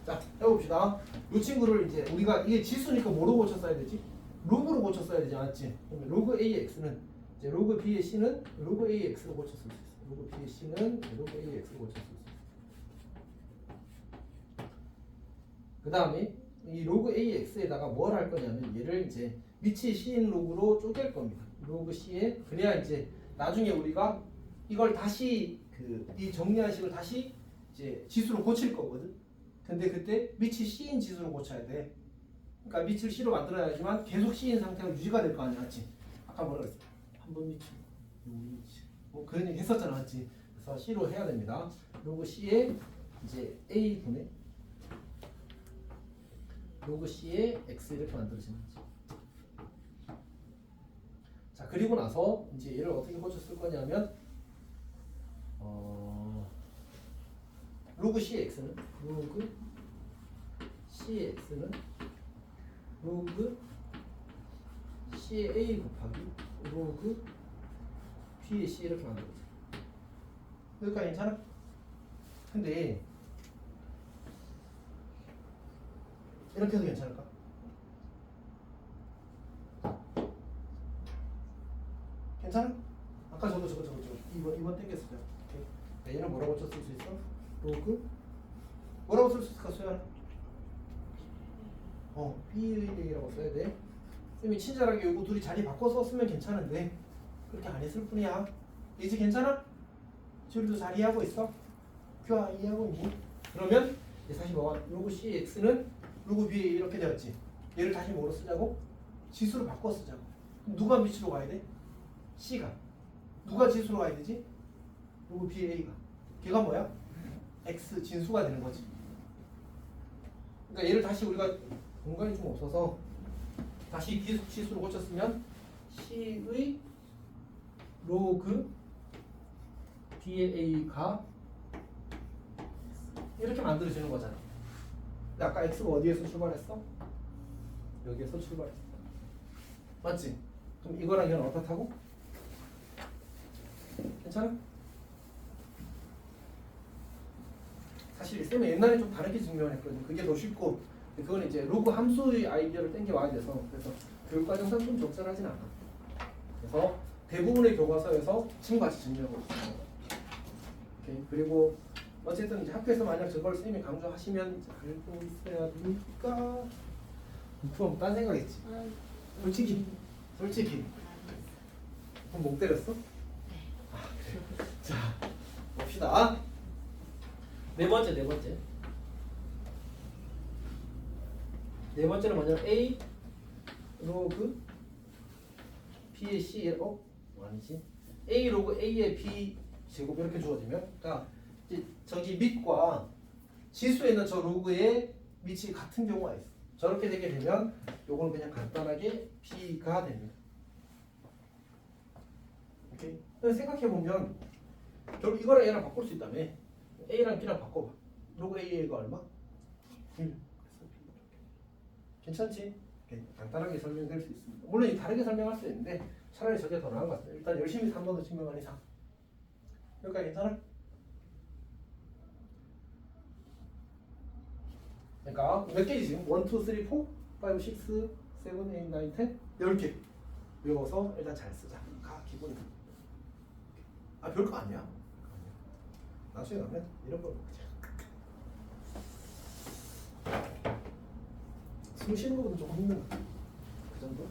자, 해봅시다. 이 친구를 이제 우리가 이게 지수니까 뭐로 고쳤어야 되지? 로그로 고쳤어야 되지 않았지? 그러면 로그 AX는 이제 로그 B의 C는 로그 AX로 고쳤을 수 있어. 로그 B의 C는 로그 AX로 고쳤을 수 있어. 그 다음에 이 로그 AX에다가 뭘 할 거냐면 얘를 이제 밑이 C인 로그로 쪼갤 겁니다. 로그 C에 그래야 이제 나중에 우리가 이걸 다시 이 정리한 식을 다시 이제 지수로 고칠 거거든. 근데 그때 밑이 C인 지수로 고쳐야 돼. 그러니까 밑을 C로 만들어야지만 계속 C인 상태가 유지가 될 거 아니야, 맞지? 아까 뭐라 그랬어? 한번 밑이, 밑이. 뭐 그런 얘기 했었잖아, 맞지? 그래서 C로 해야 됩니다. 로그 C에 이제 A 분의 로그 C에 X 이렇게 만들어지는 거지. 자, 그리고 나서 이제 얘를 어떻게 고쳤을 거냐면 로그 CX는 로그 CX는 로그 CA 곱하기 로그 B의 C 이렇게 만들어져. 그러니까 괜찮아? 근데 이렇게 해도 괜찮을까? 괜찮아? 아까 저거 이번 땡겼었죠. 오케이. 얘는 뭐라고 쓸 수 있어? 로그 뭐라고 쓸 수 있을까, 소연? B라고 써야 돼. 쌤이 친절하게 요거 둘이 자리 바꿔서 쓰면 괜찮은데 그렇게 안 했을 뿐이야. 이제 괜찮아? 지우리도 잘 이해하고 있어? 교아 이해하고 있니? 그러면 이제 다시 뭐가 로그 CX는 로그 B 이렇게 되었지. 얘를 다시 뭐로 쓰자고? 지수로 바꿔 쓰자고. 그럼 누가 밑으로 가야 돼? C가. 누가 지수로 가야 되지? 로그 BA가. 걔가 뭐야? X 진수가 되는 거지. 그러니까 얘를 다시 우리가 공간이 좀 없어서 다시 지수로 고쳤으면 C의 로그 BA가 이렇게 만들어지는 거잖아. 근데 아까 X가 어디에서 출발했어? 여기에서 출발했어. 맞지? 그럼 이거랑 이건 어떻다고? 괜찮아? 사실 쌤은 옛날에 좀 다르게 증명했거든. 그게 더 쉽고 그건 이제 로그 함수의 아이디어를 땡겨와야 돼서 그래서 교육과정상 좀 적절하진 않아. 그래서 대부분의 교과서에서 지금 같이 증명하고 있어요. 오케이. 그리고 어쨌든 이제 학교에서 만약 저걸 쌤이 강조하시면 알고 있어야 되니까 그럼 딴 생각했지. 솔직히 그럼 목 때렸어? 아, 그래. 자 봅시다. 네 번째는 뭐냐면 A 로그 B의 C 아니지 A 로그 A의 B 제곱 이렇게 주어지면 그러니까 이제 저기 밑과 지수에 있는 저 로그의 밑이 같은 경우가 있어. 저렇게 되게 되면 요거는 그냥 간단하게 B가 됩니다. 오케이. 생각해 보면 결국 이거랑 얘랑 바꿀 수 있다며. A랑 B랑 바꿔봐. 로그 A가 얼마? 1. 괜찮지? 간단하게 설명될 수 있습니다. 물론 다르게 설명할 수 있는데 차라리 저게 더 나은 것 같아요. 일단 열심히 3번도 증명한 이상 여기까지 괜찮아? 그러니까 몇 개지 지금? 1, 2, 3, 4, 5, 6, 7, 8, 9, 10 10개 외워서 일단 잘 쓰자. 기본. 별거 아니야. 나중에 가면 이런 걸 숨 쉬는 거보다 조금 힘든 거. 그 정도?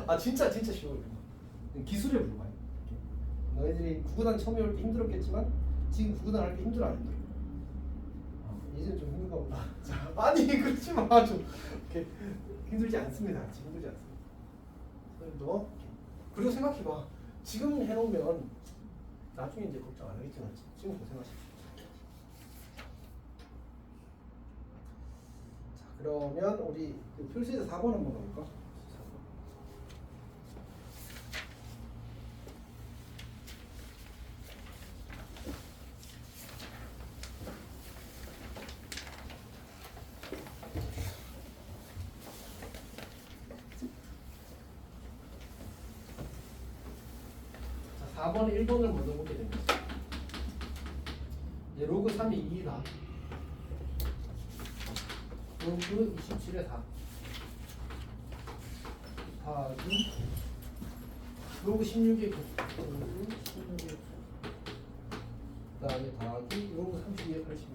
아 진짜 쉬워요. 기술에 불과해. 너희들이 구구단 처음에 올 때 힘들었겠지만 지금 구구단 할 때 힘들어 안 힘들어? 이제는 좀 힘든가 보다. 자, 아니 그렇지 마. 좀 이렇게 힘들지 않습니다. 지금 힘들지 않습니다. 너 그리고 생각해봐. 지금 해놓으면 나중에 이제 걱정 안 하겠지만 지금 고생하십시오. 자, 그러면 우리 필수에서 4번 한번 가볼까? 4번. 4번, 1번을 먼저 보게 됩니다. 이제 로그 3이 2다. 로그 27에 4. 더하기 로그 16에 9. 로그 16에 9. 그 다음에 더하기 로그 32에 82.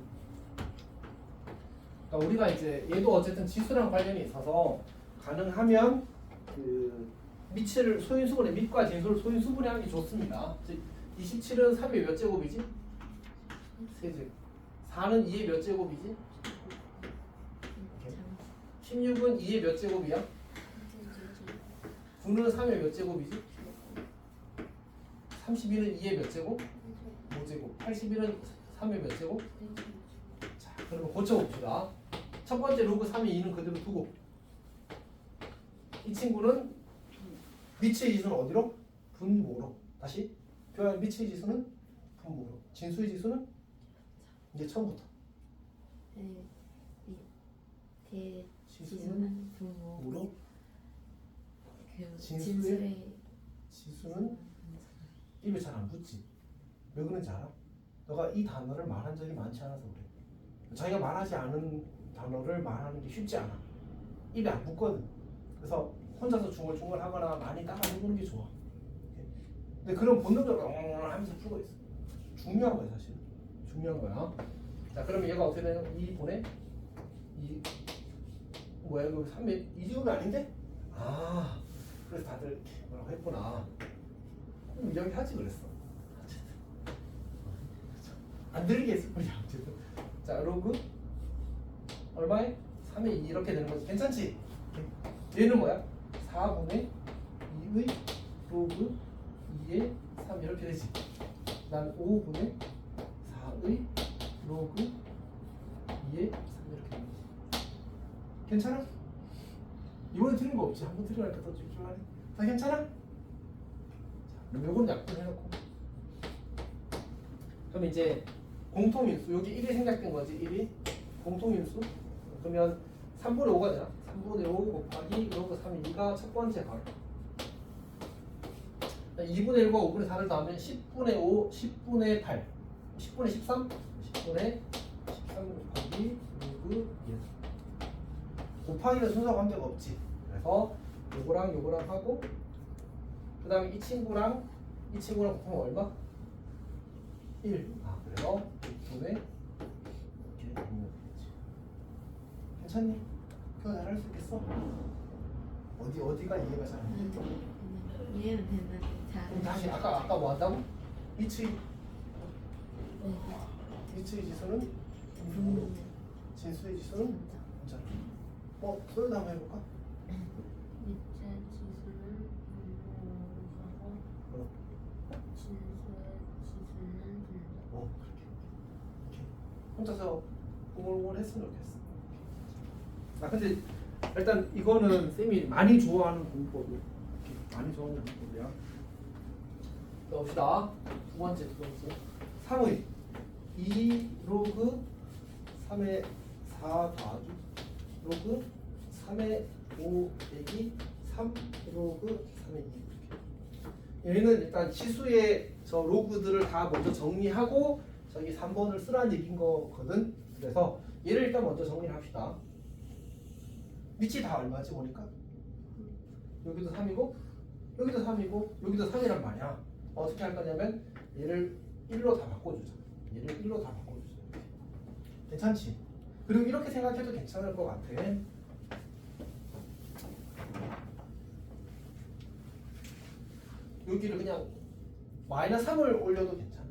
그러니까 우리가 이제 얘도 어쨌든 지수랑 관련이 있어서 가능하면 그 밑을 소인수분의 밑과 진수를 소인수분해 하는 게 좋습니다. 즉 27은 3의 몇 제곱이지? 3제곱. 4는 2의 몇 제곱이지? 16은 2의 몇 제곱이야? 9는 3의 몇 제곱이지? 32는 2의 몇 제곱? 5제곱. 81은 3의 몇 제곱? 자, 그러면 고쳐봅시다. 첫 번째 로그 3의 2는 그대로 두고 이 친구는 밑의 지수는 어디로? 분모로. 다시 교환 밑의 지수는 분모로. 진수의 지수는 이제 처음부터 지수는 부모. 뭐로? 그 진수의 진수의 지수는 입에 잘 안 붙지. 왜 그런지 알아? 너가 이 단어를 말한 적이 많지 않아서 그래. 자기가 말하지 않은 단어를 말하는 게 쉽지 않아. 입에 안 붙거든. 그래서 혼자서 중얼중얼 하거나 많이 따라 해보는 게 좋아. 근데 그런 본능적으로 하면서 풀고 있어. 중요한 거야 사실. 중요한 거야. 자 그러면 얘가 어떻게 되냐? 2분의 2 뭐야 이거 3의 2제곱이 아닌데? 아 그래서 다들 이렇게 뭐라고 했구나. 그럼 이야기하지 그랬어. 어쨌든 안 들리게 했을 뿐이야. 어쨌든 자 로그 얼마에? 3의 2 이렇게 되는 거지. 괜찮지? 얘는 뭐야? 4분의 2의 로그 2의 3 이렇게 되지. 난 5분의 4의 로그 2의 3 이렇게 되는 거지. 괜찮아? 이번에 틀린 거 없지? 한번 틀리니까 더 집중하네. 다 괜찮아? 자, 그럼 요건 약분해놓고 그럼 이제 공통인수 여기 1이 생략된 거지. 1이 공통인수 그러면 3분의 5가 되나? 3분의 5 곱하기 로그 3이 첫 번째 걸 2분의 1과 5분의 4를 더하면 10분의 5, 10분의 8 10분의 13? 10분의 13 곱하기 로그 1 곱하기는 순서 관계가 없지. 그래서 요거랑 요거랑 하고 그 다음에 이 친구랑 곱하면 얼마? 1. 아 그래서 6분의 이렇게 되는 거지. 괜찮니? 그거 잘할 수 있겠어? 어디가 이해가 잘 안 돼? 이해는 됐는데 잘. 그럼 다시 아까 뭐 한다고? 이치 네. 이치의 지수는 분모. 진수의 지수는 진짜. 소리도 한번 해볼까? 밑에 지수는 분모하고 진수의 지수는 분모. 그렇게 혼자서 웅얼웅얼 했으면 좋겠어. 아 근데 일단 이거는 쌤이 많이 좋아하는 공법이야. 많이 좋아하는 공법이야. 넣읍시다. 두 번째 3의 2 로그 3의 4 더하기 로그 3의 5 빼기 3 로그 3의 2 이렇게. 얘는 일단 치수의 저 로그들을 다 먼저 정리하고 저기 3번을 쓰라는 얘기인 거거든. 그래서 얘를 일단 먼저 정리를 합시다. 밑이 다 얼마지 보니까? 여기도 3이고 여기도 3이고 여기도 3이란 말이야. 어떻게 할 거냐면 얘를 1로 다 바꿔주자. 얘를 1로 다 바꿔주자. 괜찮지? 그리고 이렇게 생각해도 괜찮을 것 같아. 여기를 그냥 마이너스 3을 올려도 괜찮아.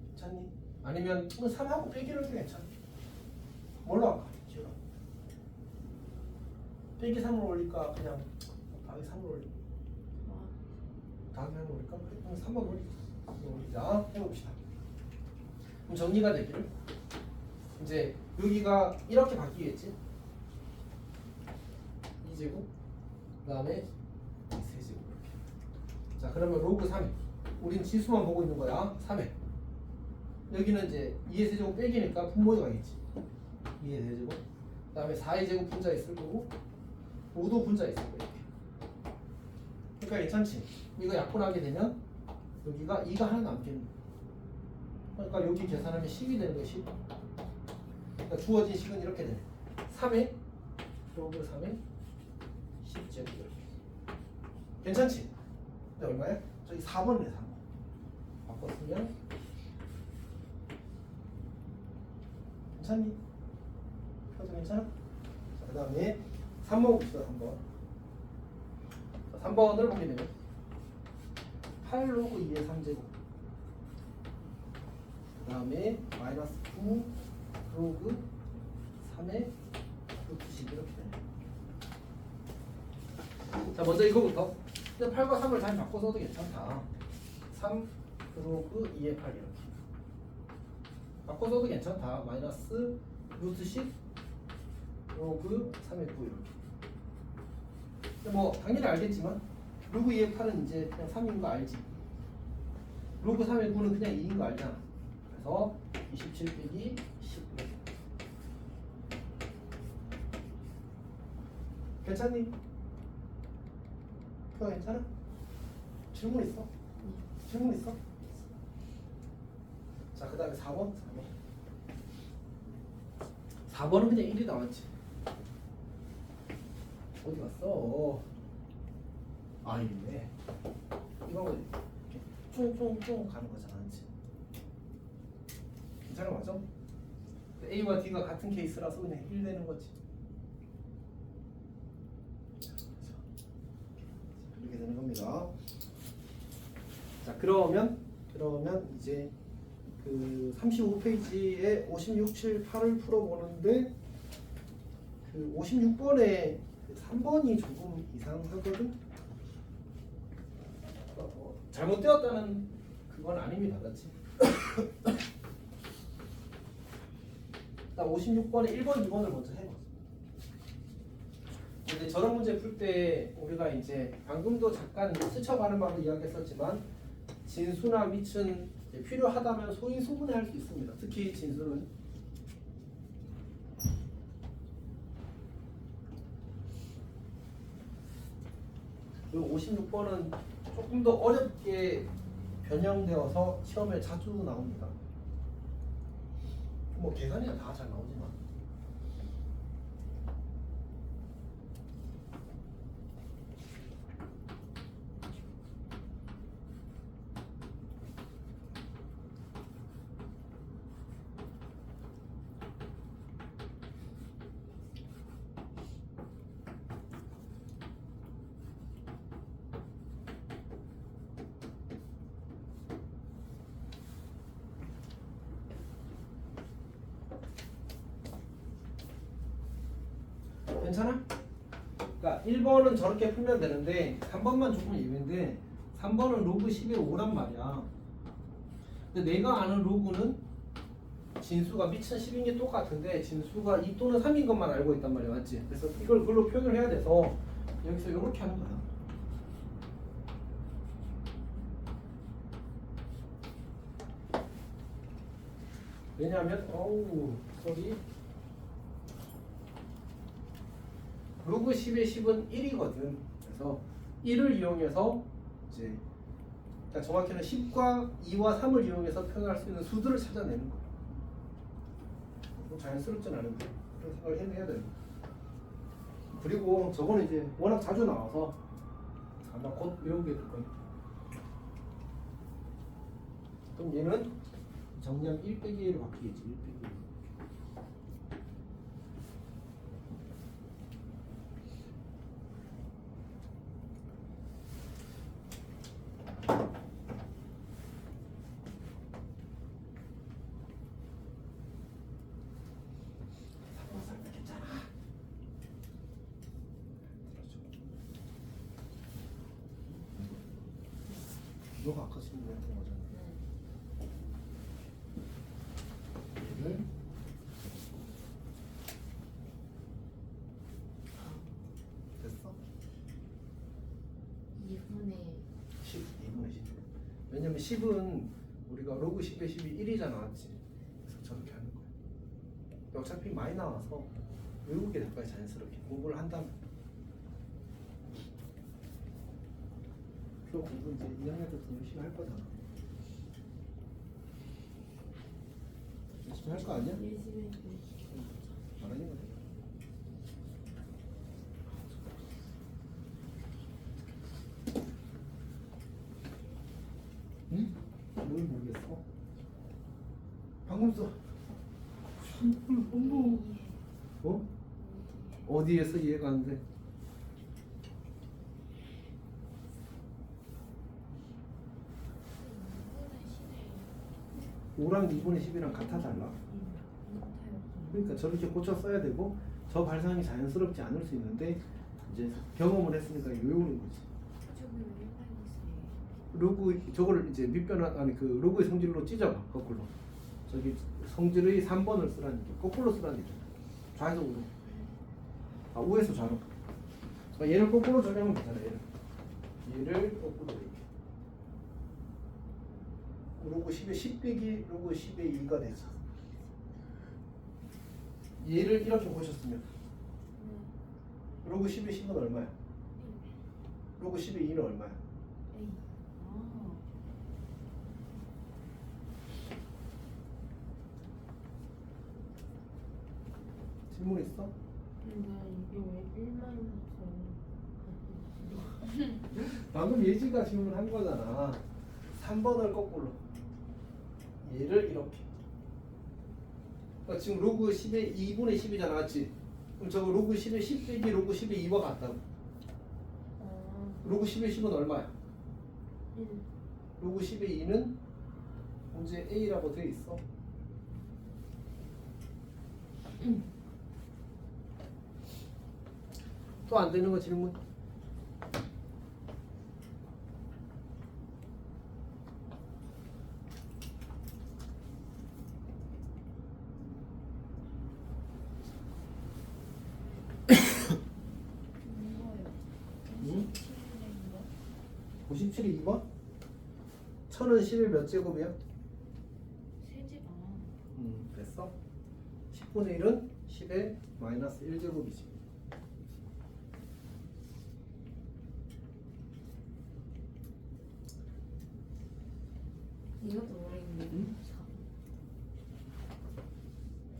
괜찮니? 아니면 3하고 빼기를 해도 괜찮아. 뭘로 할까? 지금 빼기 3을 올릴까? 그냥 더하기 3을 올릴까? 더하기 3을 올릴까? 그럼 3번 올리자. 해봅시다. 그럼 정리가 되기를 이제 여기가 이렇게 바뀌겠지? 2제곱 그 다음에 3제곱 이렇게. 자 그러면 로그 3이 우린 지수만 보고 있는 거야. 3에 여기는 이제 2의 세제곱 빼기니까 분모에 가겠지. 2의 세제곱 그 다음에 4의 제곱 분자 있을 거고 5도 분자 있을 거야. 이렇게. 이거니까 괜찮지? 이거 약분하게 되면 여기가 2가 하나 남겠네. 그러니까 여기 계산하면 10이 되는 거야. 10. 그러니까 주어진 식은 이렇게 되네. 3에 로그 3에 10제곱 이렇게. 괜찮지? 근데 얼마야? 저기 4번이네. 4번. 바꿨으면 괜찮니? 표도 괜찮아? 자, 그 다음에 3번 봅시다. 3번. 자, 3번을 보게 되면 8 로그 2의 3제곱. 그 다음에 마이너스 9 로그 3의 루트 10 이렇게 되네. 자, 먼저 이거부터. 근데 8과 3을 잘 바꿔서도 괜찮다. 3 로그 2의 8 이렇게. 바꿔서도 괜찮다. 마이너스 루트 10 로그 3의 9 이렇게. 근데 뭐 당연히 알겠지만 로그 2의 8은 이제 그냥 3인 거 알지. 로그 3의 9는 그냥 2인 거 알잖아. 그래서 27 빼기 10 이렇게. 괜찮니? 그거 괜찮아? 질문 있어? 질문 있어? 자, 그 다음에 4번. 4번은 그냥 1이 나왔지. 어디 갔어? 아, 있네. 이거 이렇게 쫑쫑쫑 가는 거잖아, 그렇지? 괜찮은 거죠? A와 D가 같은 케이스라서 그냥 1 되는 거지. 이렇게 되는 겁니다. 자, 그러면 이제 그 35페이지에 56, 7, 8을 풀어보는데 그 56번에 3번이 조금 이상하거든. 잘못되었다는 그건 아닙니다, 맞지? 나 56번에 1번, 2번을 먼저 해봐. 근데 저런 문제 풀 때 우리가 이제 방금도 잠깐 스쳐가는 바로 이야기했었지만 진수나 밑은 필요하다면 소인소문에 할 수 있습니다. 특히 진수는 그리고 56번은 조금 더 어렵게 변형되어서 시험에 자주 나옵니다. 뭐 계산이야 다 잘 나오지만 괜찮아? 그러니까 1번은 저렇게 풀면 되는데 3번만 조금 예외인데 3번은 로그 10의 5란 말이야. 근데 내가 아는 로그는 진수가 밑은 10인 게 똑같은데 진수가 2 또는 3인 것만 알고 있단 말이야, 맞지? 그래서 이걸 그걸로 표현을 해야 돼서 여기서 이렇게 하는 거야. 왜냐하면 소리 로그 10의 10은 1이거든. 그래서 1을 이용해서 이제 그러니까 정확히는 10과 2와 3을 이용해서 표현할 수 있는 수들을 찾아내는 거야. 뭐 자연스럽진 않은데 그런 생각을 해야 돼요. 그리고 저거는 이제 워낙 자주 나와서 아마 곧 외우게 될 거예요. 그럼 얘는 정량 1 빼기 1로 바뀌겠지. 1 빼기 1. 너가 아까 지금 했던 거잖아. 얘를 됐어? 2분의 10, 2분의 10. 왜냐면 10은 우리가 로그 10의 10이 1이잖아, 맞지? 그래서 저렇게 하는 거야. 어차피 많이 나와서 외우게 될 거야, 자연스럽게. 공부를 한다면. 수업 공부 이제 2학년 때부터 열심히 할 거잖아. 열심히 할 거 아니야? 열심히 말하는 거야. 응? 뭘 모르겠어? 방금 써. 어? 어디에서 이해가 안 돼? 5랑 2분의 10이랑 같아 달라? 그러니까 저렇게 고쳐 써야 되고 저 발상이 자연스럽지 않을 수 있는데 이제 경험을 했으니까 외우는 거지. 로그 저거를 이제 밑변화 아니 그 로그의 성질로 찢어봐 거꾸로. 저기 성질의 3번을 쓰라는 게 거꾸로 쓰라는 게 좌에서 우로. 아 우에서 좌로. 얘를 거꾸로 적용하면 되잖아 얘를 거꾸로 이렇게. 로그 10의 10 빼기 로그 10의 2가 되지. 얘를 이렇게 보셨으면 로그 10의 10은 얼마야? 로그 10의 2는 얼마야? 질문 있어? 방금 예지가 질문한 거잖아. 3번을 거꾸로 얘를 이렇게. 그러니까 지금 로그 10의 2분의 10이잖아 맞지? 그럼 저거 로그 10의 10 빼기 로그 10의 2와 같다고. 로그 10의 10은 얼마야? 로그 10의 2는 문제 A라고 되어 있어. 또 안 되는 거 질문? 응? 97이 2번? 1000은 10의 몇 제곱이야? 세제가 됐어? 10분의 1은 10의 마이너스 1제곱이지. 이것도 모르겠네. 응?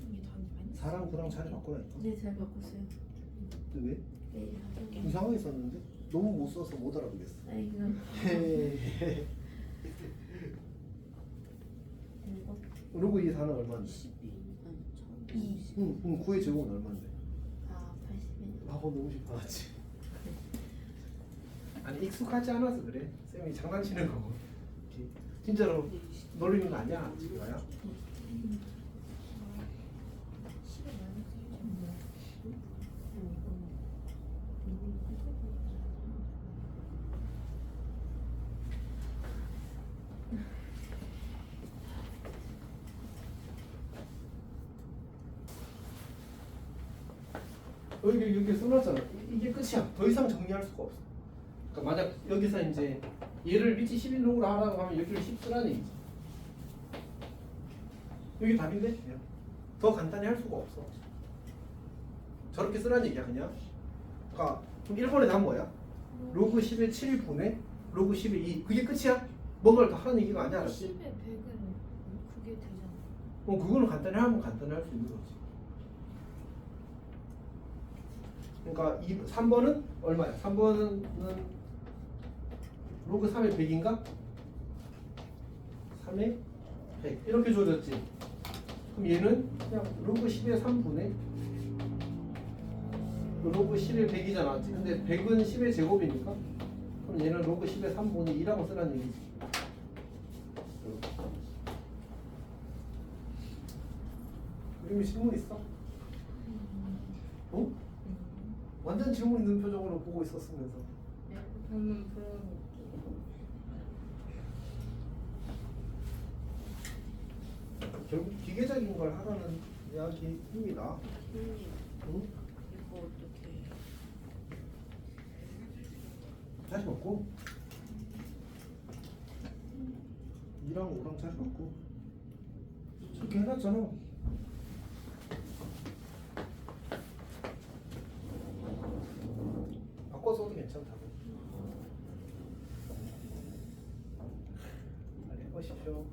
이게 답이 많이 4랑 9랑 자리 바꾸라니까. 네, 잘 바꿨어요. 근데 왜? 네, 하긴. 이상하게 썼는데? 너무 못 써서 못 알아보겠어. 아이고. 로그 2 4는 얼마인데? 2. 응, 9의 제곱은 얼마인데? 아, 81. 하고 너무 쉽다 맞지? 아니 익숙하지 않아서 그래. 쌤이 장난치는 거고. 진짜로 놀리는 거 아니야 지금야? 여기 써놨잖아. 이게 끝이야. 더 이상 정리할 수가 없어. 그러니까 만약 여기서 이제 얘를 밑이 11롱으로 하라고 하면 여기를 10 쓰라는 얘기지. 여기 답인데? 더 간단히 할 수가 없어. 저렇게 쓰라는 얘기야 그냥. 그러니까 그럼 1번의 답은 뭐야? 로그 10의 7분의 로그 10의 2. 그게 끝이야? 뭔가를 더 하는 얘기가 아니야 알았지? 10의 100은 그게 되잖아. 그거는 간단히 하면 간단히 할 수 있는 거지. 그러니까 3번은 얼마야? 3번은 로그 3의 100인가? 3의 100 이렇게 줘졌지. 그럼 얘는 그냥 로그 10의 3분의 로그 10의 100이잖아. 근데 100은 10의 제곱이니까 그럼 얘는 로그 10의 3분의 2라고 쓰라는 얘기지. 그림에 질문 있어? 어? 완전 질문 있는 표정으로 보고 있었으면서. 한번 풀어볼게요. 결국 기계적인 걸 하라는 이야기입니다. 응? 이거 어떻게 자리 먹고 2랑 5랑 자리 먹고 이렇게 해놨잖아. 바꿔 써도 괜찮다고. 하십시오.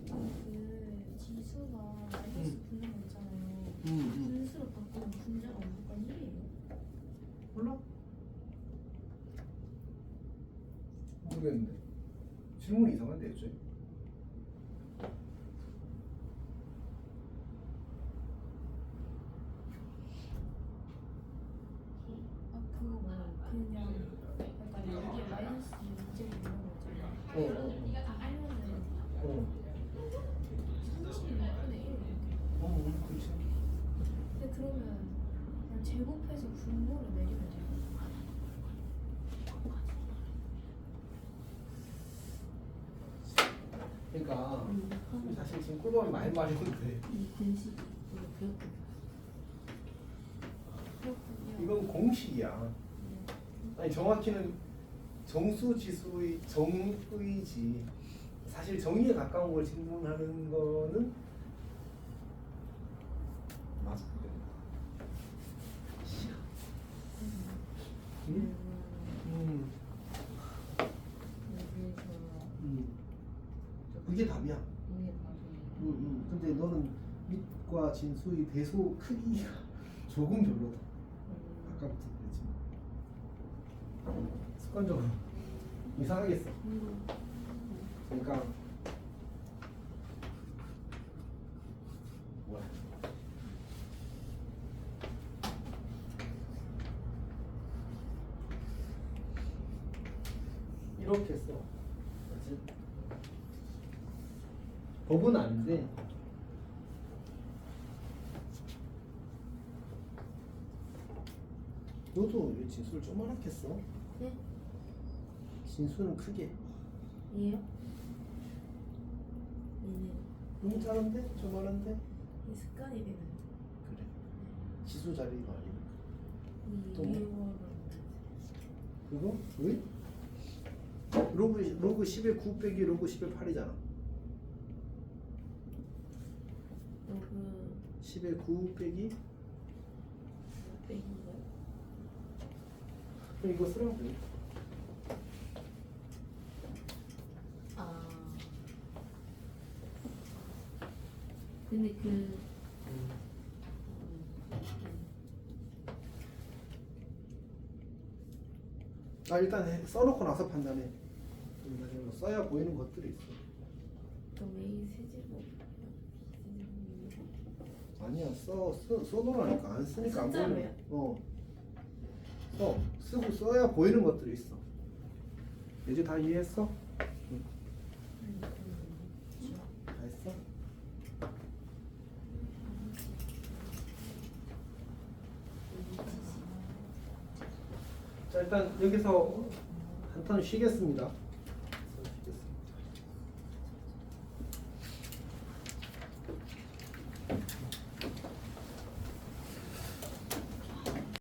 그 지수가 마이너스 붙는 거 있잖아요. 음. 분수로 바꾸면 분자가 무조건 1이에요. 몰라? 모르겠는데. 질문이 이상한데 요즘. 아 그거 뭐 그냥 약간 이게 마이너스 2제 이런 거잖아요. 하면은 어. 36분의 1 이렇게. 그렇지. 근데 그러면 그냥 제곱해서 분모를 내리면 돼요. 그러니까 사실 지금 꿀밤이 많이 말했는데 이 공식이 그렇게 그렇군요. 이건 공식이야. 아니 정확히는 정수 지수의 정의지. 사실 정의에 가까운 걸 질문하는 거는 맞아. 음. 음. 그게 답이야. 근데 너는 밑과 진수의 대소 크기가 조금 별로다. 아까부터 그랬지만 습관적으로 이상하게 써. 그러니까 뭐야? 이렇게 써. 그렇지? 법은 아닌데 너도 왜 진수를 조그맣게 써? 네? 진수는 크게. 얘요? 얘는 너무 작은데? 조그만한데? 이 습관이 되는 그래. 지수 자리가 아니니까. 이 또 뭐? 이유로 그거? 왜? 로그 10의 9 빼기 로그 10의 8이잖아. 로그 10의 9 빼기 빼기인 거야? 그럼 이거 쓰라고. 아 근데 그 일단 써놓고 나서 판단해. 나중에 써야 보이는 것들이 있어. 그럼 A 세제곱 아니야, 써놓으라니까. 안 쓰니까 안 보이는. 진짜로요? 쓰고 써야 보이는 것들이 있어. 이제 다 이해했어? 다 했어? 자, 일단 여기서 한 턴 쉬겠습니다.